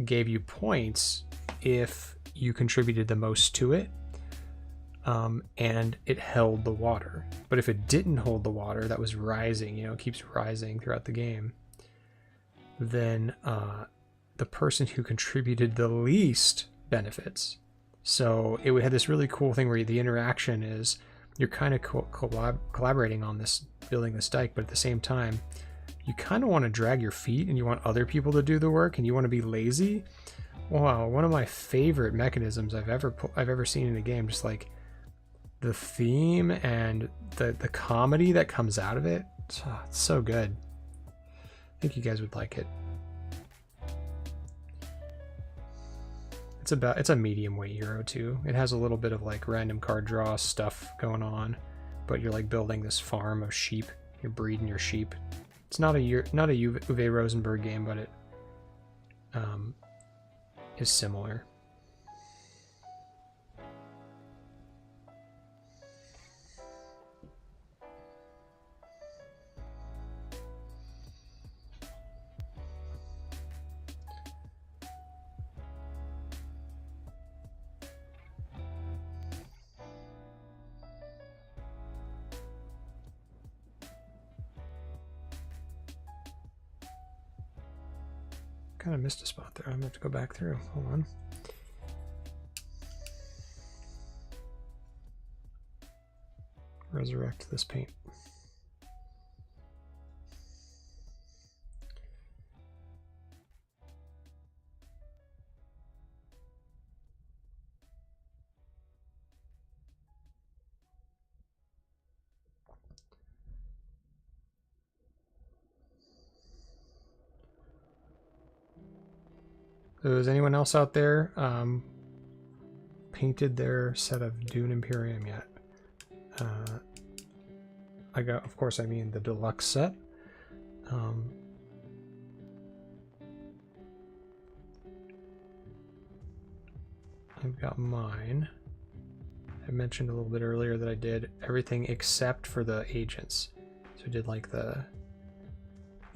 gave you points if you contributed the most to it, and it held the water. But if it didn't hold the water that was rising, it keeps rising throughout the game, then the person who contributed the least benefits. So it had this really cool thing where the interaction is you're kind of collaborating on this, building this dike, but at the same time you kind of want to drag your feet and you want other people to do the work and you want to be lazy. Wow, one of my favorite mechanisms I've ever seen in a game. Just like the theme and the comedy that comes out of it. It's so good. I think you guys would like it. It's a medium weight Euro too. It has a little bit of like random card draw stuff going on, but you're like building this farm of sheep. You're breeding your sheep. It's not a Uwe Rosenberg game, but it is similar. kind of missed a spot there. I'm gonna have to go back through. Hold on. Resurrect this paint. So is anyone else out there painted their set of Dune Imperium yet? I got, of course, I mean the deluxe set. I've got mine. I mentioned a little bit earlier that I did everything except for the agents. So I did like the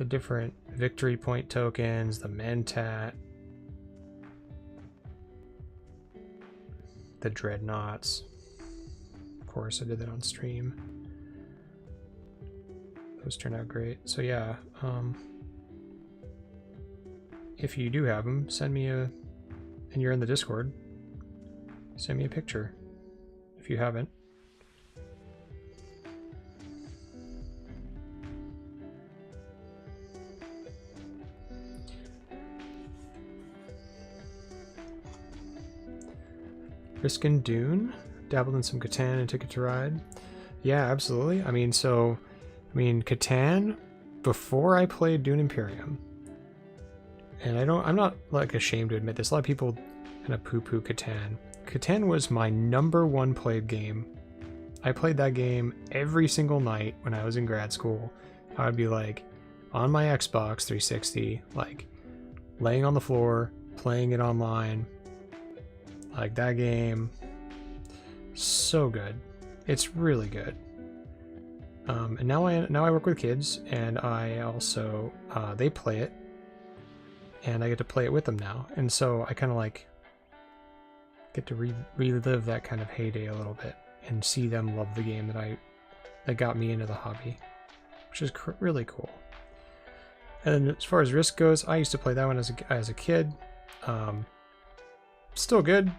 different victory point tokens, the Mentat, the Dreadnoughts. Of course, I did that on stream. Those turned out great. So yeah, if you do have them, send me a, and you're in the Discord, send me a picture if you haven't. Riskin' Dune, dabbled in some Catan and Ticket to Ride. Yeah, absolutely. I mean, Catan, before I played Dune Imperium, and I'm not like ashamed to admit this, a lot of people kind of poo-poo Catan. Catan was my #1 played game. I played that game every single night when I was in grad school. I would be like on my Xbox 360, like laying on the floor, playing it online. Like that game, so good. It's really good. And now I work with kids, and I also they play it, and I get to play it with them now, and so I kind of like get to relive that kind of heyday a little bit and see them love the game that got me into the hobby, which is really cool. And as far as Risk goes, I used to play that one as a kid. Still good.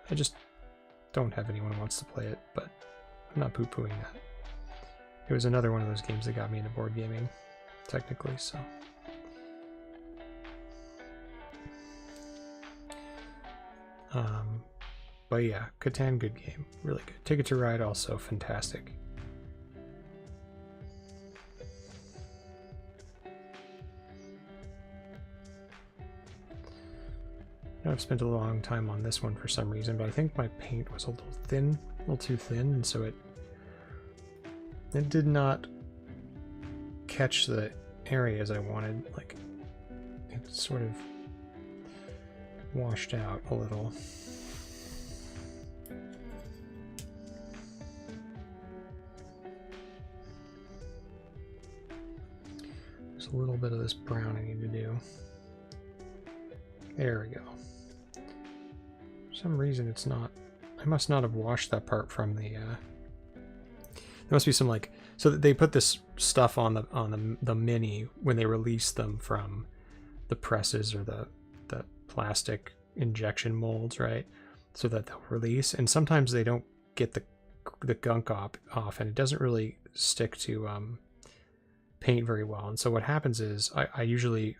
I just don't have anyone who wants to play it, but I'm not poo-pooing that. It was another one of those games that got me into board gaming, technically, so. But yeah, Catan, good game. Really good. Ticket to Ride, also fantastic. I've spent a long time on this one for some reason, but I think my paint was a little thin, a little too thin, and so it did not catch the areas I wanted. Like, it sort of washed out a little. There's a little bit of this brown I need to do. There we go. For some reason it's not, I must not have washed that part from the, there must be some like, so that they put this stuff on the mini when they release them from the presses or the plastic injection molds, right? So that they'll release, and sometimes they don't get the gunk off, and it doesn't really stick to paint very well. And so what happens is I usually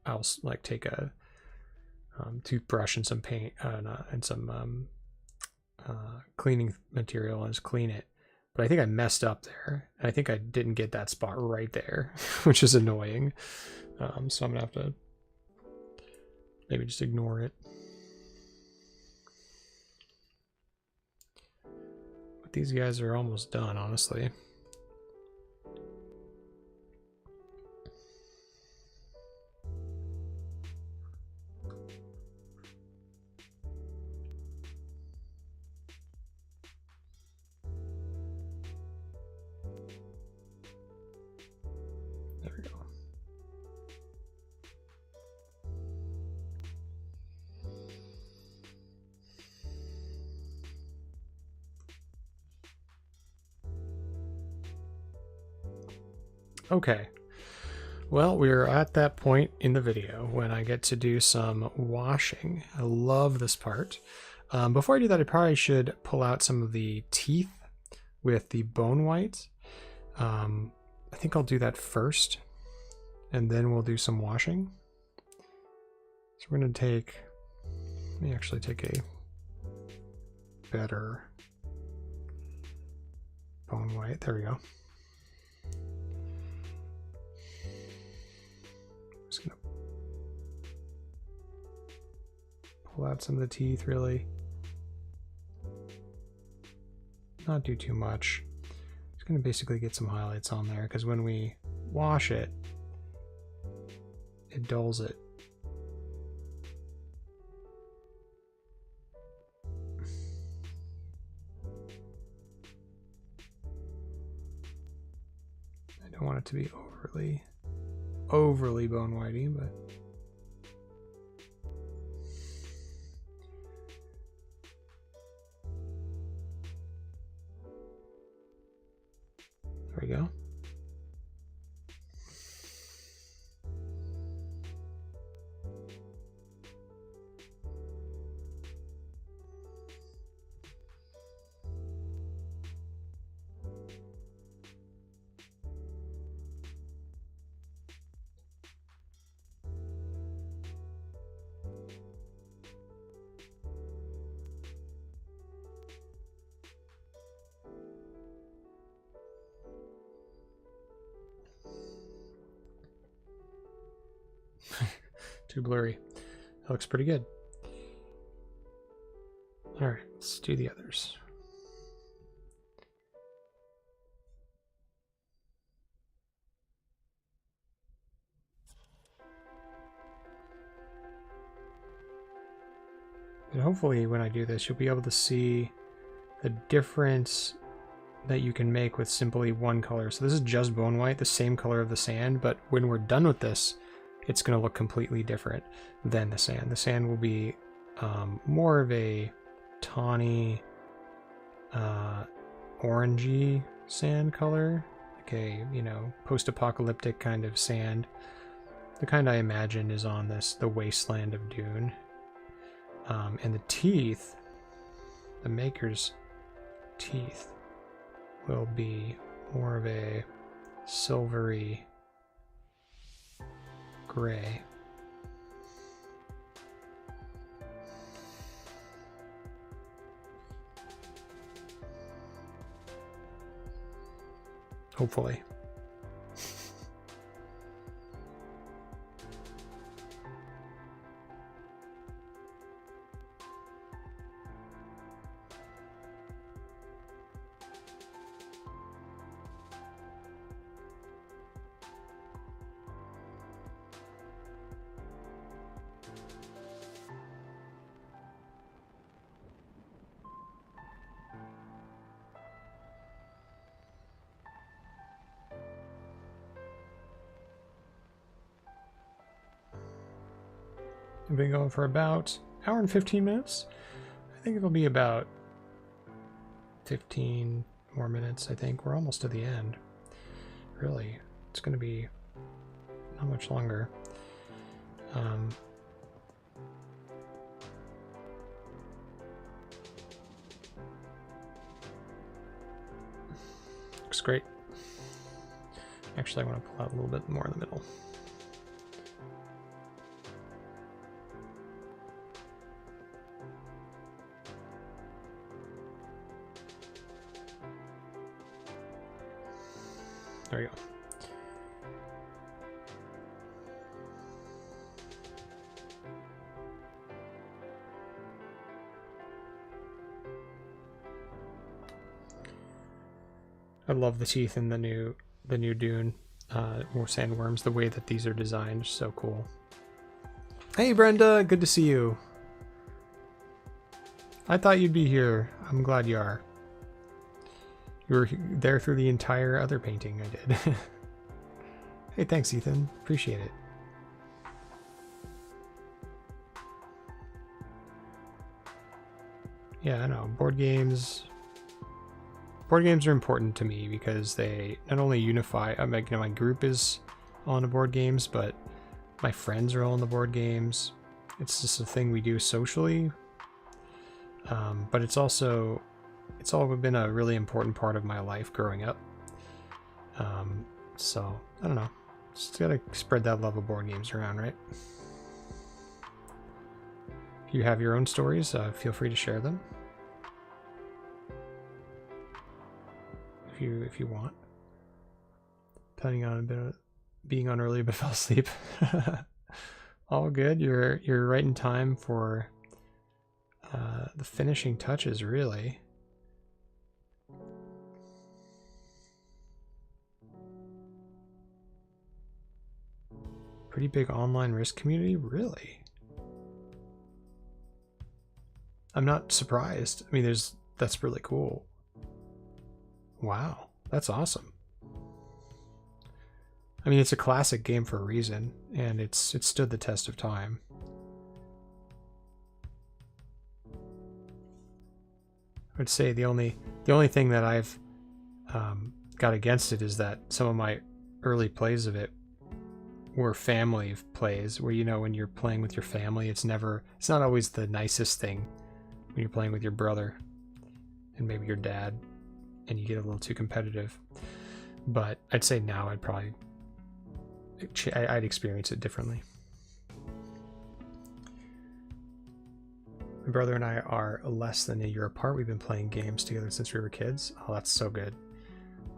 I'll like take a toothbrush and some paint and some cleaning material and just clean it. But I think I messed up there, and I think I didn't get that spot right there, which is annoying. So I'm gonna have to maybe just ignore it. But these guys are almost done, honestly. There we go. Okay. Well, we're at that point in the video when I get to do some washing. I love this part. Before I do that, I probably should pull out some of the teeth with the bone white. I think I'll do that first, and then we'll do some washing. So we're going to let me actually take a better bone white. There we go. Just going to pull out some of the teeth, really. Not do too much. Just going to basically get some highlights on there, because when we wash it, it dulls it. I don't want it to be overly bone whitey, but there we go. Too blurry. That looks pretty good. All right, let's do the others. And hopefully when I do this, you'll be able to see the difference that you can make with simply one color. So this is just bone white, the same color of the sand, but when we're done with this, it's going to look completely different than the sand. The sand will be more of a tawny, orangey sand color, like a, post-apocalyptic kind of sand. The kind I imagine is on the wasteland of Dune. And the teeth, the maker's teeth, will be more of a silvery gray. Hopefully. We've been going for about an hour and 15 minutes. I think it'll be about 15 more minutes. I think we're almost to the end. Really, it's going to be not much longer. Looks great. Actually, I want to pull out a little bit more in the middle. There you go. I love the teeth in the new Dune more sandworms. The way that these are designed is so cool. Hey Brenda, good to see you. I thought you'd be here. I'm glad you are. You were there through the entire other painting I did. Hey, thanks, Ethan. Appreciate it. Yeah, I know. Board games are important to me because they not only unify. My group is all into board games, but my friends are all into board games. It's just a thing we do socially. But it's all been a really important part of my life growing up. So I don't know. Just gotta spread that love of board games around, right? If you have your own stories, feel free to share them. If you want. Planning on being on early but fell asleep. All good. You're right in time for the finishing touches, really. Pretty big online Risk community, really. I'm not surprised. I mean, that's really cool. Wow, that's awesome. I mean, it's a classic game for a reason, and it stood the test of time. I would say the only thing that I've got against it is that some of my early plays of it were family plays, where, you know, when you're playing with your family, it's not always the nicest thing when you're playing with your brother and maybe your dad, and you get a little too competitive. But I'd say now I'd experience it differently. My brother and I are less than a year apart. We've been playing games together since we were kids. Oh, that's so good.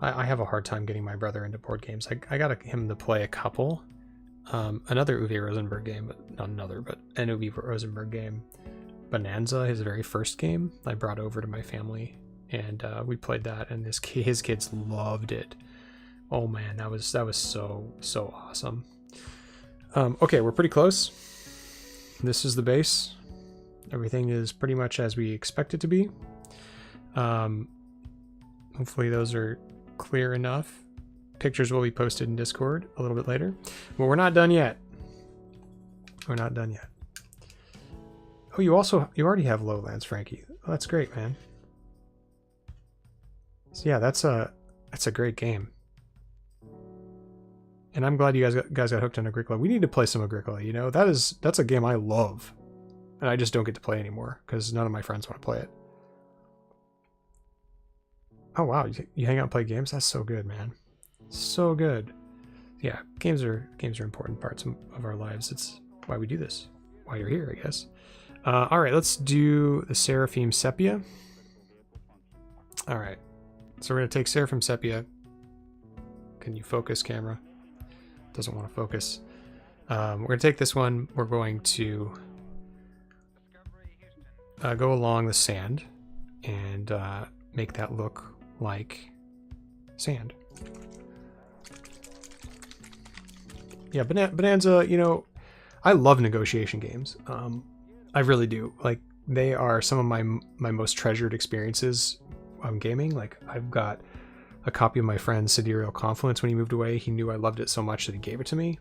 I have a hard time getting my brother into board games. I got him to play a couple. Another Uwe Rosenberg game, but not another, but an Uwe Rosenberg game. Bonanza, his very first game, I brought over to my family, and we played that, and his kids loved it. Oh man, that was so awesome. Okay, we're pretty close. This is the base. Everything is pretty much as we expect it to be. Hopefully those are clear enough. Pictures will be posted in Discord a little bit later. But we're not done yet. We're not done yet. Oh, you already have Lowlands, Frankie. Oh, that's great, man. So yeah, that's a great game. And I'm glad you guys got hooked on Agricola. We need to play some Agricola, you know? That's a game I love. And I just don't get to play anymore because none of my friends want to play it. Oh wow, you hang out and play games? That's so good, man. So good. Yeah, games are important parts of our lives. It's why we do this. Why you're here, I guess. All right, let's do the Seraphim Sepia. All right, so we're gonna take Seraphim Sepia. Can you focus, camera? Doesn't want to focus. We're gonna take this one. We're going to go along the sand and make that look like sand. Yeah, Bonanza, you know, I love negotiation games. I really do. Like, they are some of my most treasured experiences on gaming. Like, I've got a copy of my friend's Sidereal Confluence when he moved away. He knew I loved it so much that he gave it to me,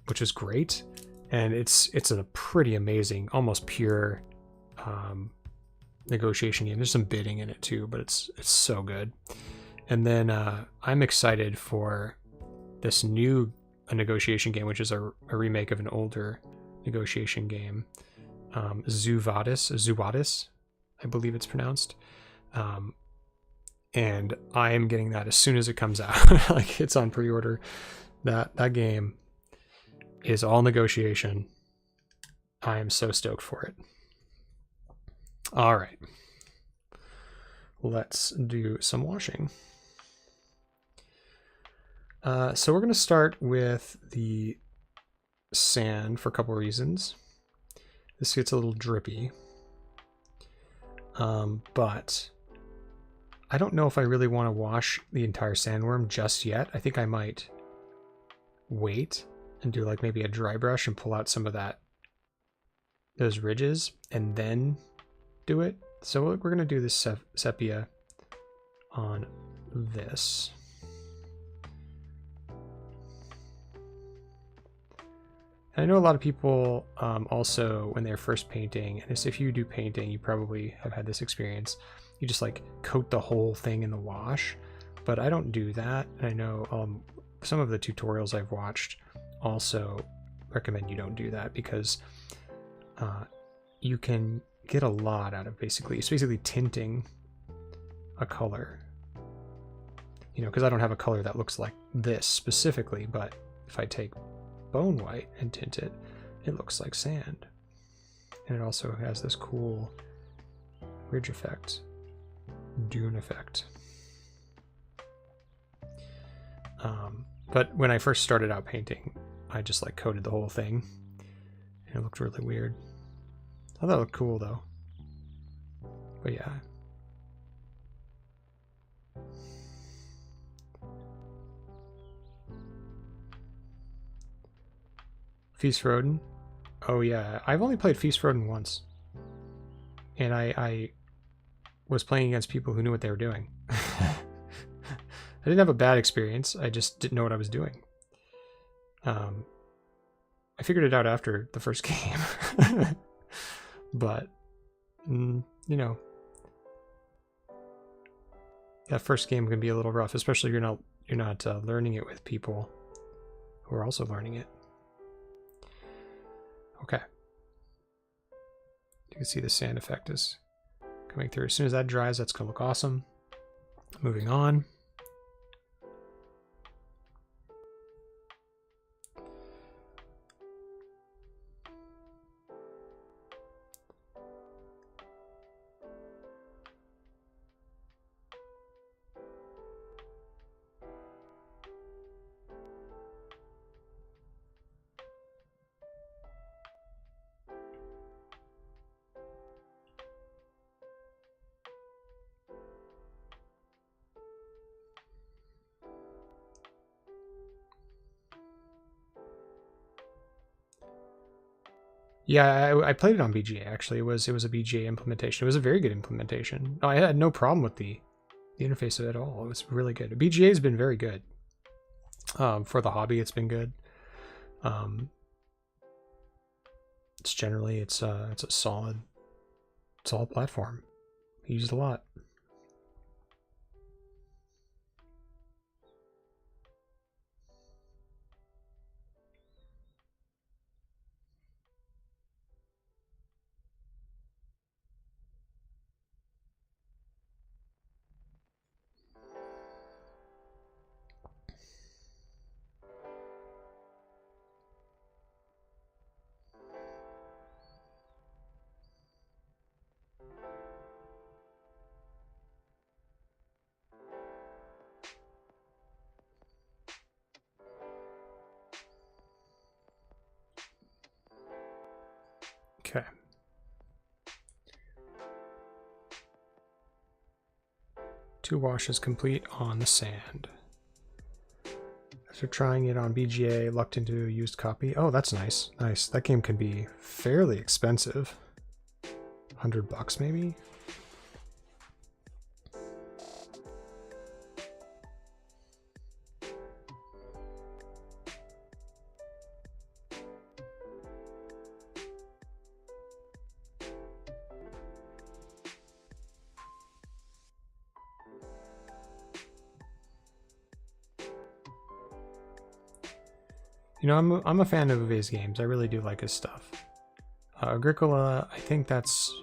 which is great. And it's a pretty amazing, almost pure negotiation game. There's some bidding in it too, but it's so good. And then I'm excited for this new negotiation game, which is a remake of an older negotiation game, Zuvadis, I believe it's pronounced. And I am getting that as soon as it comes out. Like, it's on pre-order. That game is all negotiation. I am so stoked for it. All right, let's do some washing. So we're going to start with the sand for a couple reasons. This gets a little drippy, but I don't know if I really want to wash the entire sandworm just yet. I think I might wait and do like maybe a dry brush and pull out some of those ridges and then do it. So we're going to do this sepia on this. And I know a lot of people also, when they're first painting, and if you do painting, you probably have had this experience, you just like coat the whole thing in the wash, but I don't do that. And I know some of the tutorials I've watched also recommend you don't do that, because you can get a lot out of it's basically tinting a color. You know, because I don't have a color that looks like this specifically, but if I take bone white and tint it, it looks like sand. And it also has this cool ridge effect, dune effect. But when I first started out painting, I just like coated the whole thing, and it looked really weird. I thought it looked cool though. But yeah. Feast for Odin. Oh yeah, I've only played Feast for Odin once. And I was playing against people who knew what they were doing. I didn't have a bad experience, I just didn't know what I was doing. I figured it out after the first game. But, you know, that first game can be a little rough, especially if you're not learning it with people who are also learning it. Okay. You can see the sand effect is coming through. As soon as that dries, that's going to look awesome. Moving on. Yeah, I played it on BGA actually. It was a BGA implementation. It was a very good implementation. I had no problem with the interface of it at all. It was really good. BGA has been very good. For the hobby, it's been good. It's generally it's a solid platform. Used a lot. Okay. Two washes complete on the sand. After trying it on BGA, lucked into a used copy. Oh, that's nice. Nice. That game can be fairly expensive. $100 maybe? You know, I'm a fan of Uwe's games. I really do like his stuff. Agricola, I think that's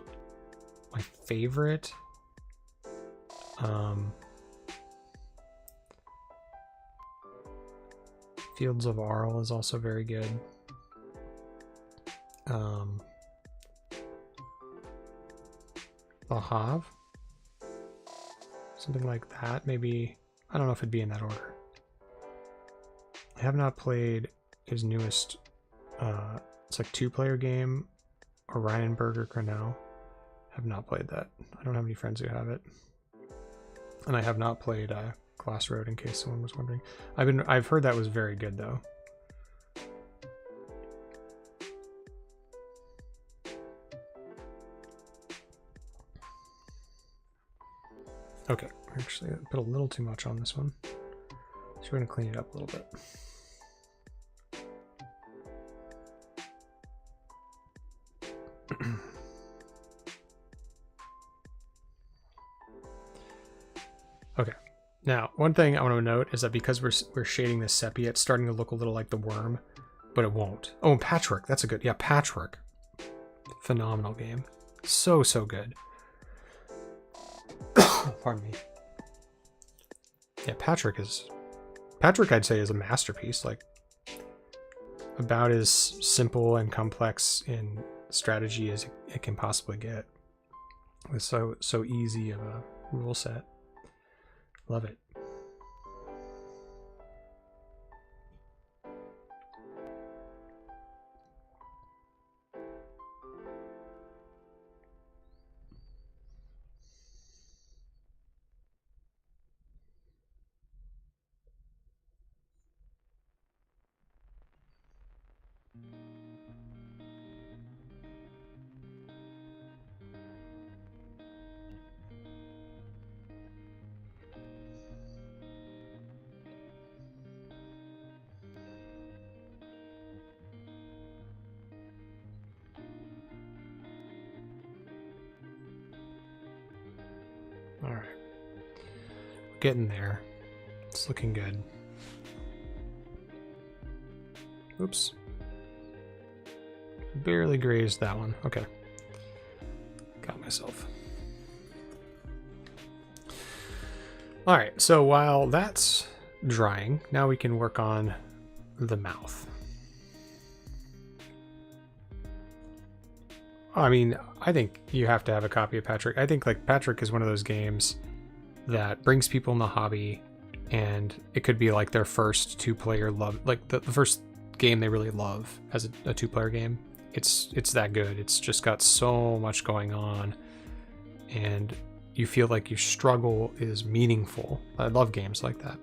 my favorite. Fields of Arl is also very good. Le Havre, something like that. Maybe, I don't know if it'd be in that order. I have not played his newest, it's like 2-player game, Oranienburger Cornell. Have not played that. I don't have any friends who have it. And I have not played Glass Road, in case someone was wondering. I've heard that was very good though. Okay, actually I put a little too much on this one. So we're gonna clean it up a little bit. Okay, Now, one thing I want to note is that because we're shading the sepia, it's starting to look a little like the worm, but it won't. Oh, and Patchwork. That's a good... Yeah, Patchwork. Phenomenal game. So, so good. Pardon me. Yeah, Patchwork, I'd say, is a masterpiece. Like, about as simple and complex in strategy as it can possibly get. It's so easy of a rule set. Love it. All right, getting there. It's looking good. Oops. Barely grazed that one. Okay. Got myself. All right, so while that's drying, now we can work on the mouth. I mean, I think you have to have a copy of Patrick. I think like Patrick is one of those games that brings people in the hobby, and it could be like their first two-player love, like the first game they really love as a two-player game. It's that good. It's just got so much going on, and you feel like your struggle is meaningful. I love games like that.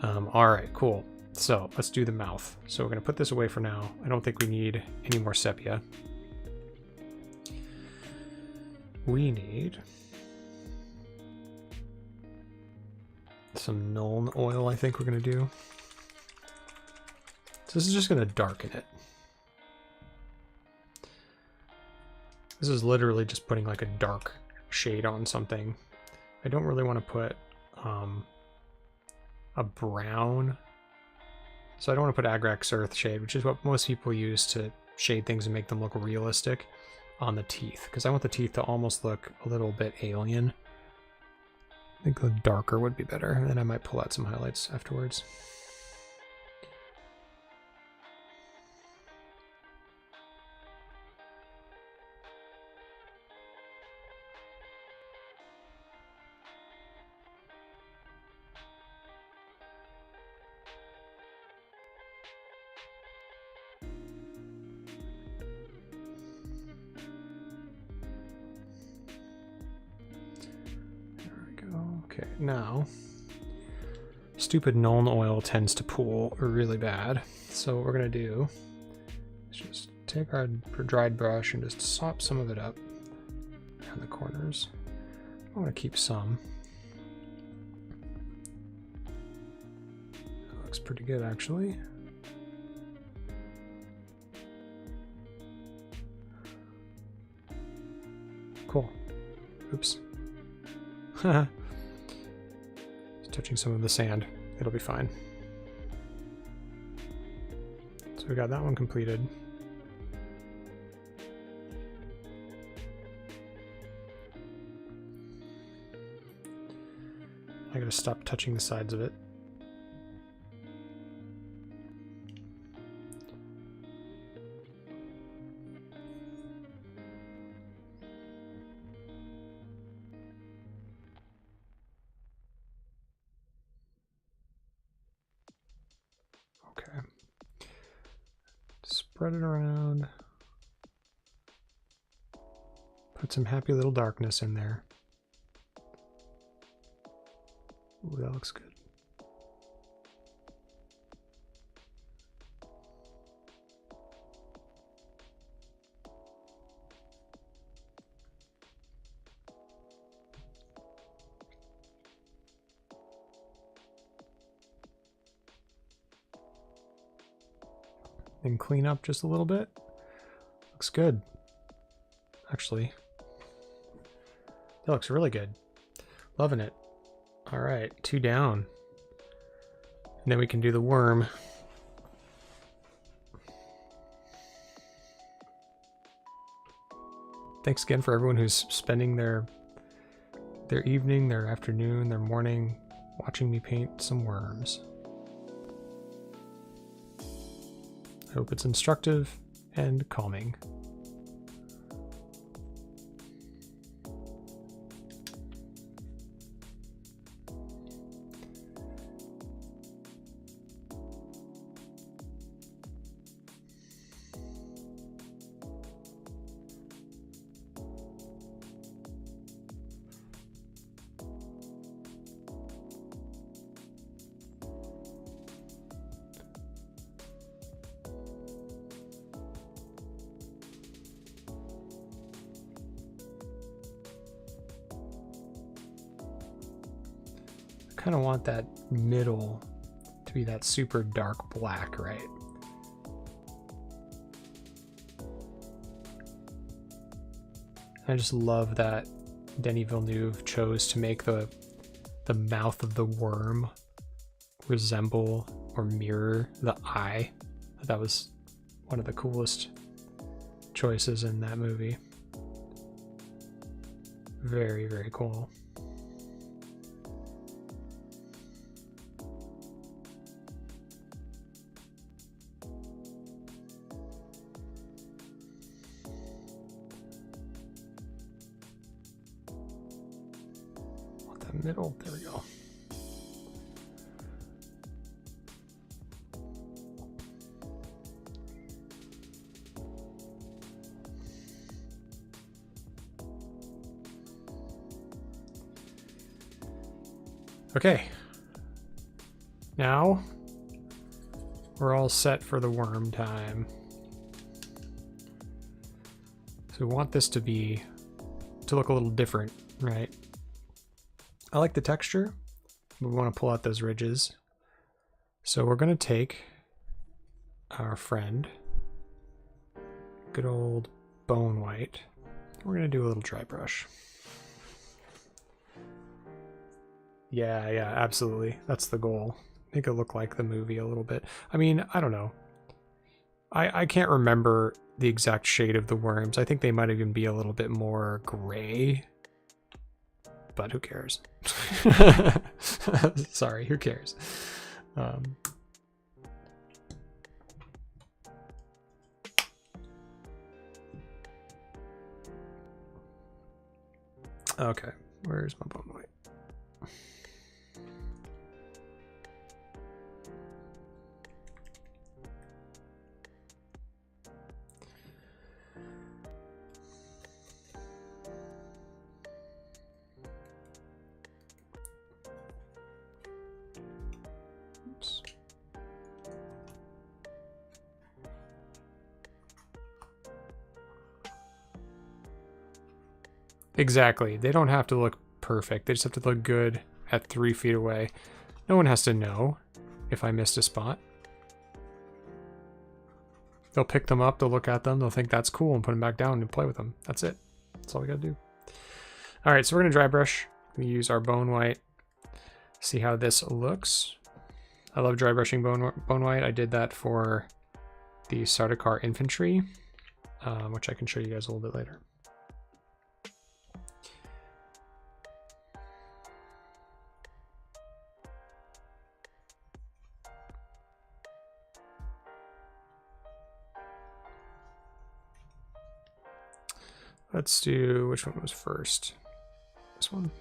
All right, cool. So let's do the mouth. So we're gonna put this away for now. I don't think we need any more sepia. We need some Nuln oil, I think we're going to do. So this is just going to darken it. This is literally just putting like a dark shade on something. I don't really want to put a brown. So I don't want to put Agrax Earth shade, which is what most people use to shade things and make them look realistic, on the teeth, because I want the teeth to almost look a little bit alien. I think the darker would be better, and then I might pull out some highlights afterwards. Okay, now, stupid Nuln oil tends to pool really bad. So what we're going to do is just take our dried brush and just sop some of it up around the corners. I want to keep some. That looks pretty good, actually. Cool. Oops. Touching some of the sand, it'll be fine. So we got that one completed. I gotta stop touching the sides of it. Okay. Spread it around. Put some happy little darkness in there. Ooh, that looks good. And clean up just a little bit. Looks good. Actually, that looks really good. Loving it. All right, 2 down. And then we can do the worm. Thanks again for everyone who's spending their evening, their afternoon, their morning watching me paint some worms. I hope it's instructive and calming. Kind of want that middle to be that super dark black, right? I just love that Denis Villeneuve chose to make the mouth of the worm resemble or mirror the eye. That was one of the coolest choices in that movie. Very, very cool. Middle, there we go. Okay, now we're all set for the worm time. So we want this to look a little different, right? I like the texture, but we want to pull out those ridges. So we're going to take our friend, good old bone white. We're going to do a little dry brush. Yeah, absolutely. That's the goal. Make it look like the movie a little bit. I mean, I don't know. I can't remember the exact shade of the worms. I think they might even be a little bit more gray. But who cares? Sorry, who cares? Okay, where's my bone white? Exactly. They don't have to look perfect. They just have to look good at 3 feet away. No one has to know if I missed a spot. They'll pick them up, they'll look at them, they'll think that's cool and put them back down and play with them. That's it. That's all we gotta do. All right, so we're gonna dry brush. We use our bone white. See how this looks. I love dry brushing bone white. I did that for the Sardaukar infantry, which I can show you guys a little bit later. Let's do, which one was first? This one?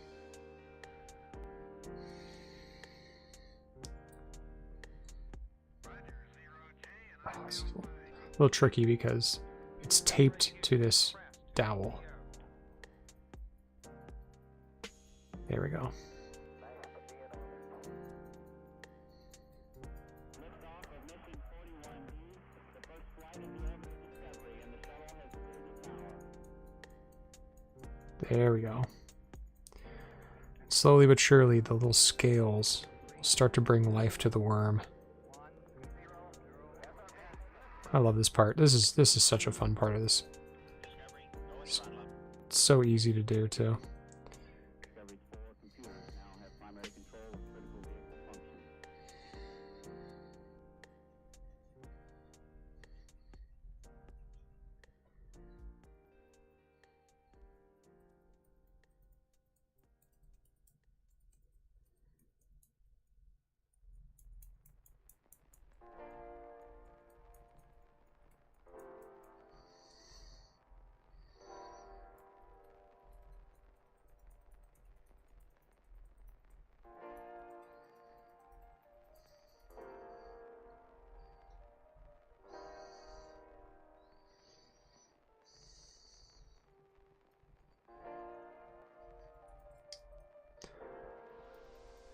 Oh, it's a little tricky because it's taped to this dowel. There we go. There we go. And slowly but surely, the little scales will start to bring life to the worm. I love this part. This is such a fun part of this. It's so easy to do too.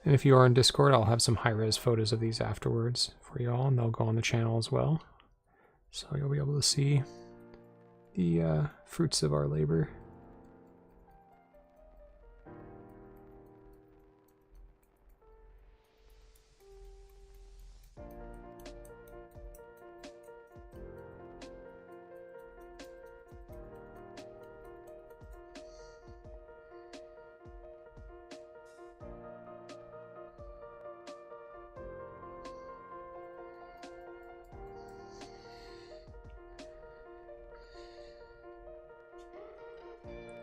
And if you are in Discord, I'll have some high-res photos of these afterwards for you all, and they'll go on the channel as well. So you'll be able to see the fruits of our labor.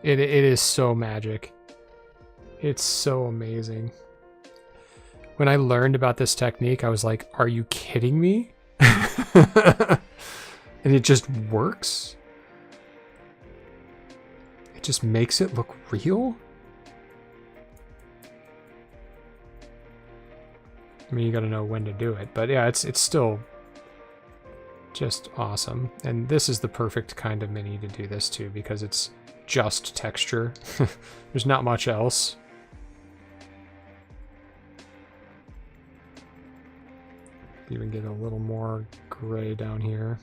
It is so magic. It's so amazing. When I learned about this technique, I was like, are you kidding me? And it just works. It just makes it look real. I mean, you gotta know when to do it, but yeah, it's still just awesome. And this is the perfect kind of mini to do this to, because it's just texture. There's not much else. Even get a little more gray down here.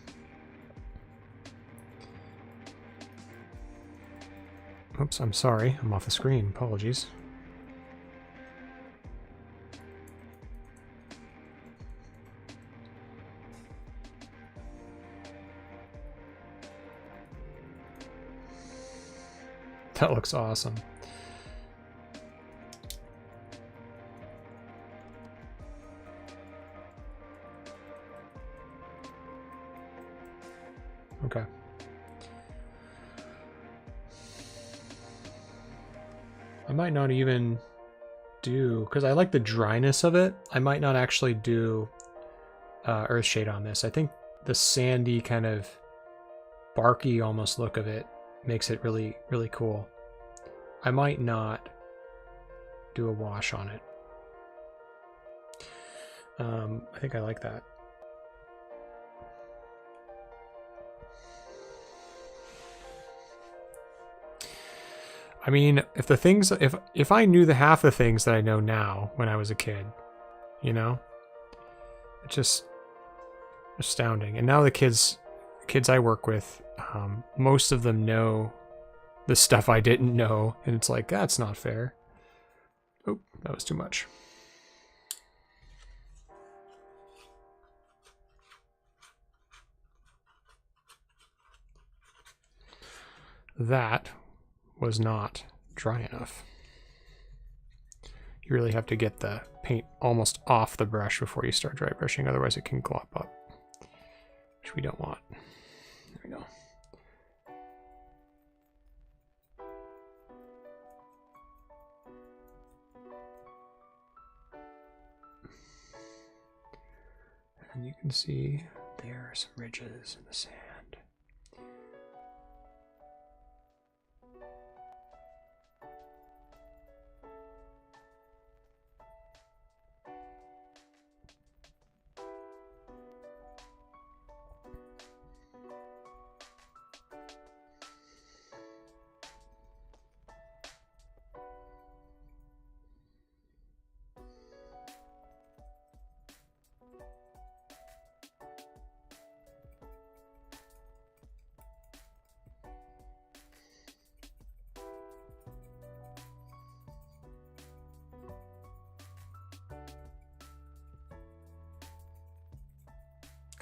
Oops, I'm sorry. I'm off the screen. Apologies. That looks awesome. Okay. I might not even do, because I like the dryness of it, I might not actually do earth shade on this. I think the sandy kind of barky almost look of it makes it really, really cool. I might not do a wash on it. I think I like that. I mean, if the things, if I knew the half the things that I know now when I was a kid, you know, it's just astounding. And now the kids I work with, most of them know the stuff I didn't know, and it's like, that's not fair. Oh, that was too much. That was not dry enough. You really have to get the paint almost off the brush before you start dry brushing, otherwise it can glop up, which we don't want. There we go. And you can see there are some ridges in the sand.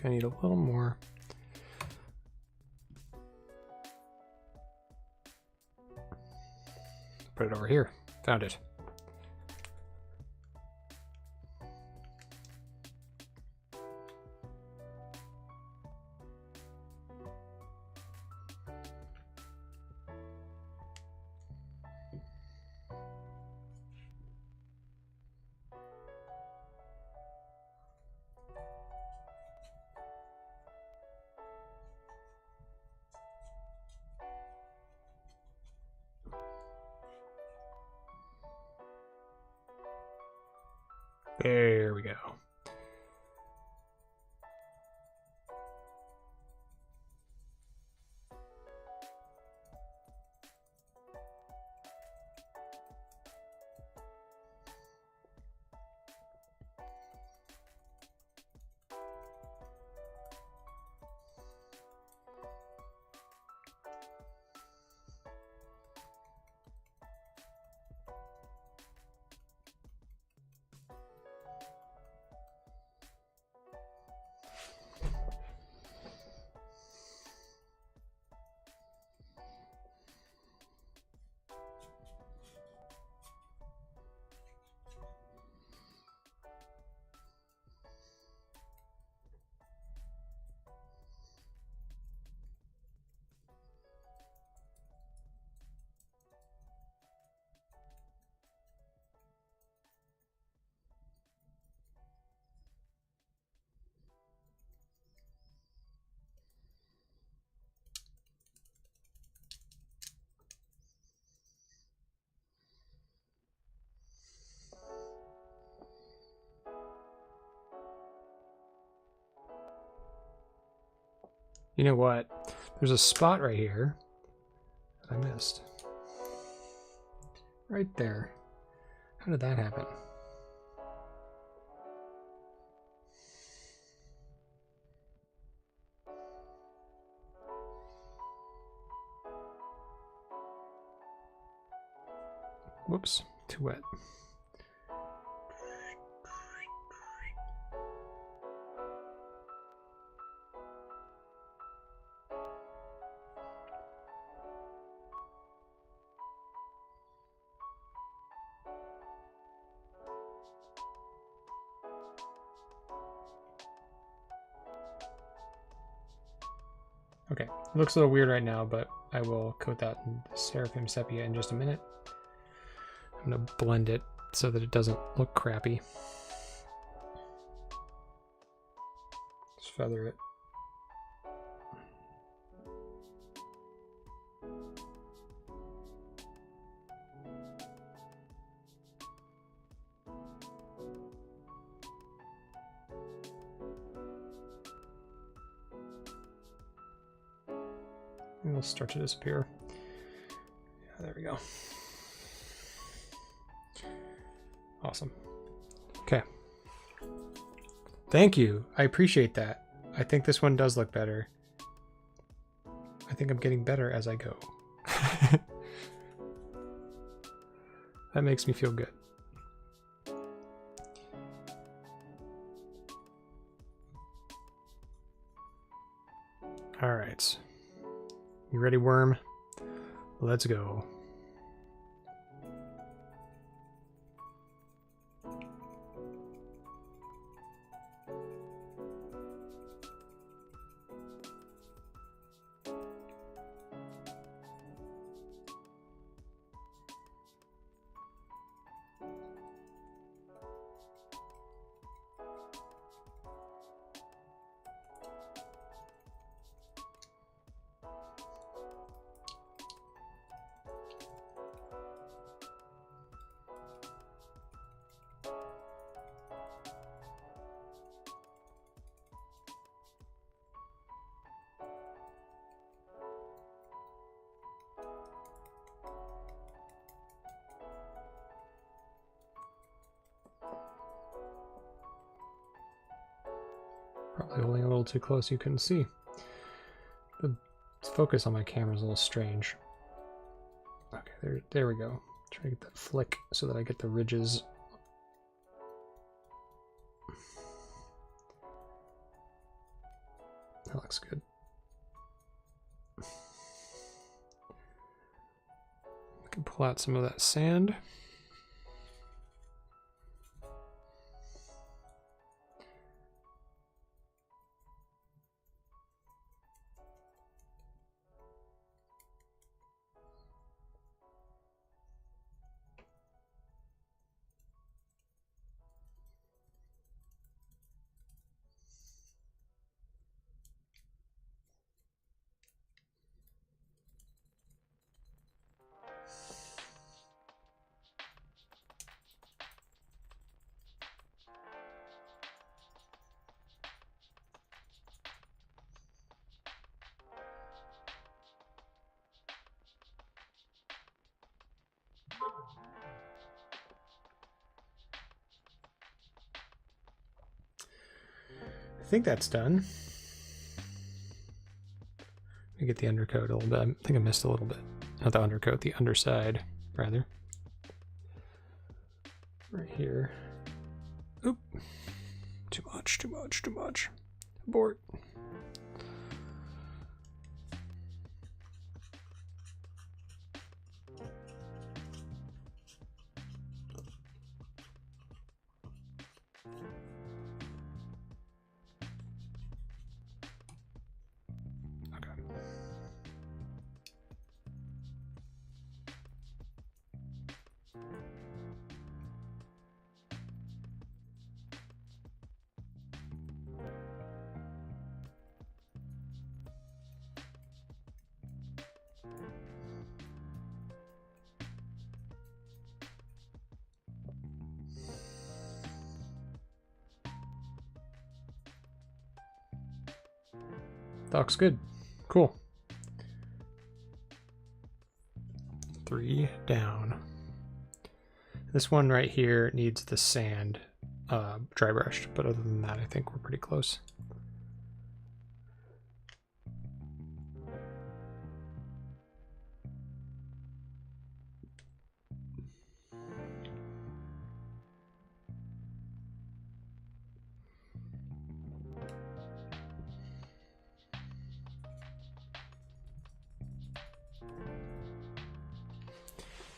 I need a little more. Put it over here. Found it. There we go. You know what? There's a spot right here that I missed. Right there. How did that happen? Whoops, too wet. Okay, it looks a little weird right now, but I will coat that in Seraphim Sepia in just a minute. I'm going to blend it so that it doesn't look crappy. Just feather it. And it'll start to disappear. Yeah, there we go. Awesome. Okay. Thank you. I appreciate that. I think this one does look better. I think I'm getting better as I go. That makes me feel good. All right. You ready, worm? Let's go. Probably holding a little too close, you couldn't see. The focus on my camera is a little strange. Okay, there we go. Try to get that flick so that I get the ridges. That looks good. I can pull out some of that sand. I think that's done. Let me get the undercoat a little bit. I think I missed a little bit. Not the undercoat, the underside, rather. Right here. Oop. Too much, too much, too much. Abort. That looks good. Cool. 3 down. This one right here needs the sand dry brushed, but other than that, I think we're pretty close.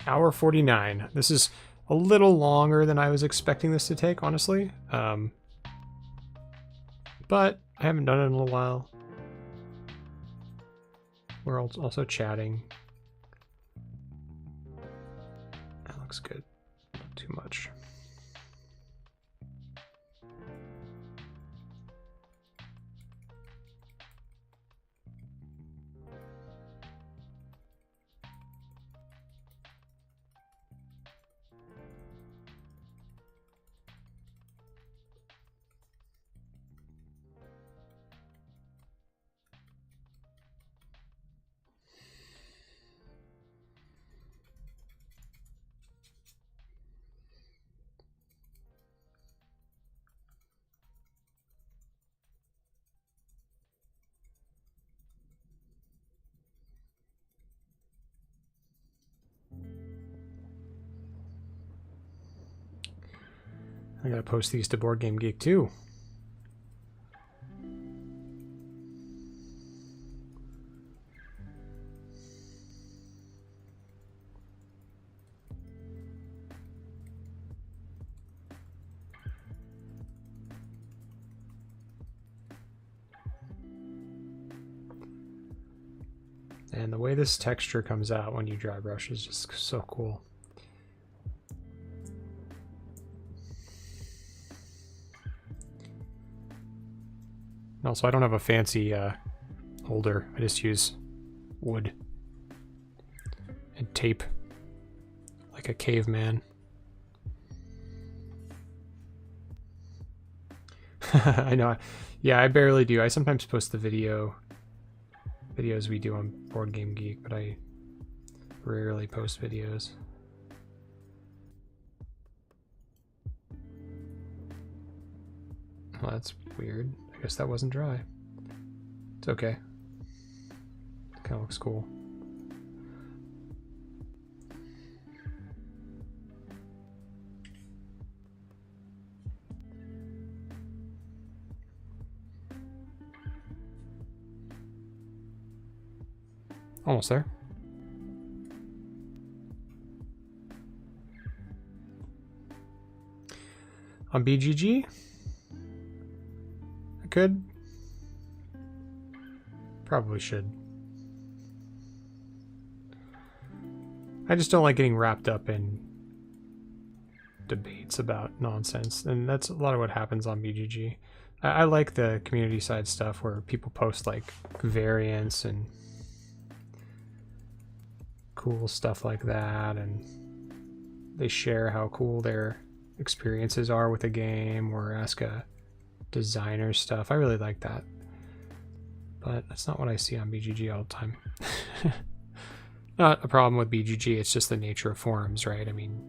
Hour 49. This is a little longer than I was expecting this to take, honestly. But I haven't done it in a little while. We're also chatting. That looks good. Not too much. I gotta post these to Board Game Geek too. And the way this texture comes out when you dry brush is just so cool. Also, I don't have a fancy holder. I just use wood and tape like a caveman. I know. Yeah, I barely do. I sometimes post the videos we do on Board Game Geek, but I rarely post videos. Well, that's weird. I guess that wasn't dry. It's okay. Kind of looks cool. Almost there. On BGG, I could. Probably should. I just don't like getting wrapped up in debates about nonsense, and that's a lot of what happens on BGG. I like the community side stuff where people post like variants and cool stuff like that, and they share how cool their experiences are with a game or ask a designer stuff. I really like that, but that's not what I see on BGG all the time. Not a problem with BGG, it's just the nature of forums, right? I mean,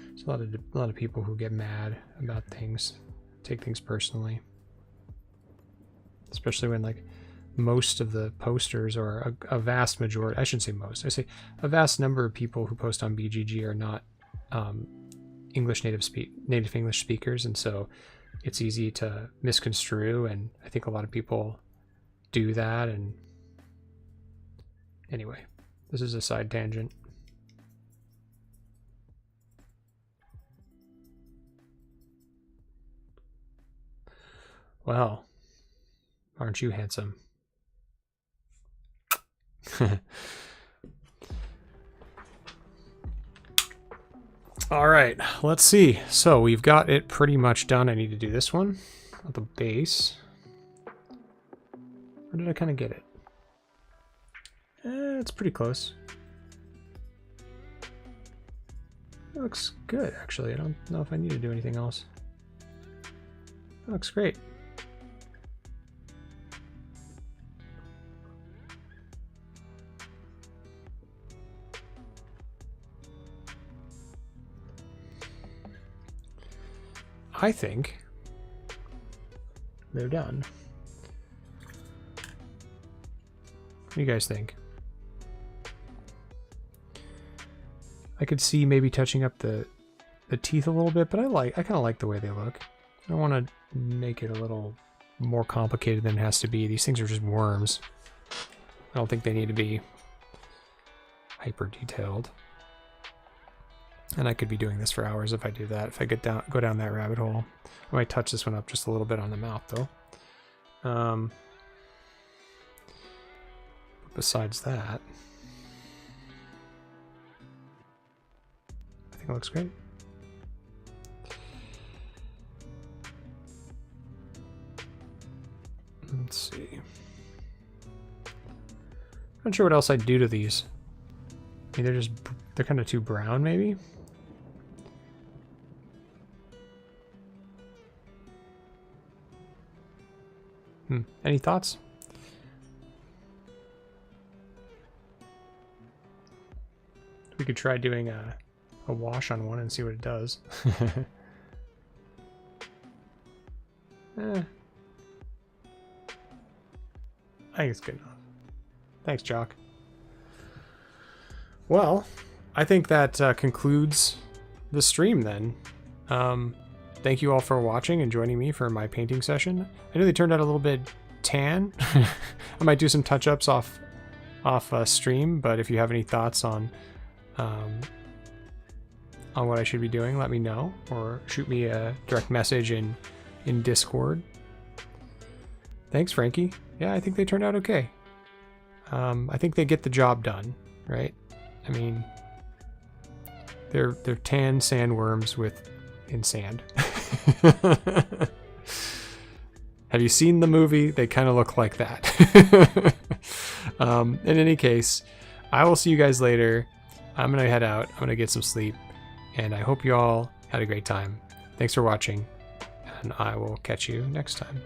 there's a lot of people who get mad about things, take things personally, especially when like most of the posters, or a vast majority, I shouldn't say most, I say a vast number of people who post on BGG are not native English speakers, and so it's easy to misconstrue, and I think a lot of people do that. And anyway, this is a side tangent. Well, aren't you handsome? All right, let's see. So we've got it pretty much done. I need to do this one at the base. Where did I kind of get it? It's pretty close. It looks good, actually. I don't know if I need to do anything else. That looks great. I think they're done. What do you guys think? I could see maybe touching up the teeth a little bit, but I kind of like the way they look. I want to make it a little more complicated than it has to be. These things are just worms. I don't think they need to be hyper detailed. And I could be doing this for hours if I do that. If I go down that rabbit hole. I might touch this one up just a little bit on the mouth though. Besides that, I think it looks great. Let's see. Not sure what else I'd do to these. I mean, they're kind of too brown, maybe. Any thoughts? We could try doing a wash on one and see what it does. I think it's good enough. Thanks, Jock. Well, I think that concludes the stream then. Thank you all for watching and joining me for my painting session. I know they turned out a little bit tan. I might do some touch-ups off stream, but if you have any thoughts on what I should be doing, let me know, or shoot me a direct message in Discord. Thanks, Frankie. Yeah, I think they turned out okay. I think they get the job done, right? I mean, they're tan sandworms in sand. Have you seen the movie? They kind of look like that. In any case, I will see you guys later. I'm gonna head out. I'm gonna get some sleep, and I hope you all had a great time. Thanks for watching, and I will catch you next time.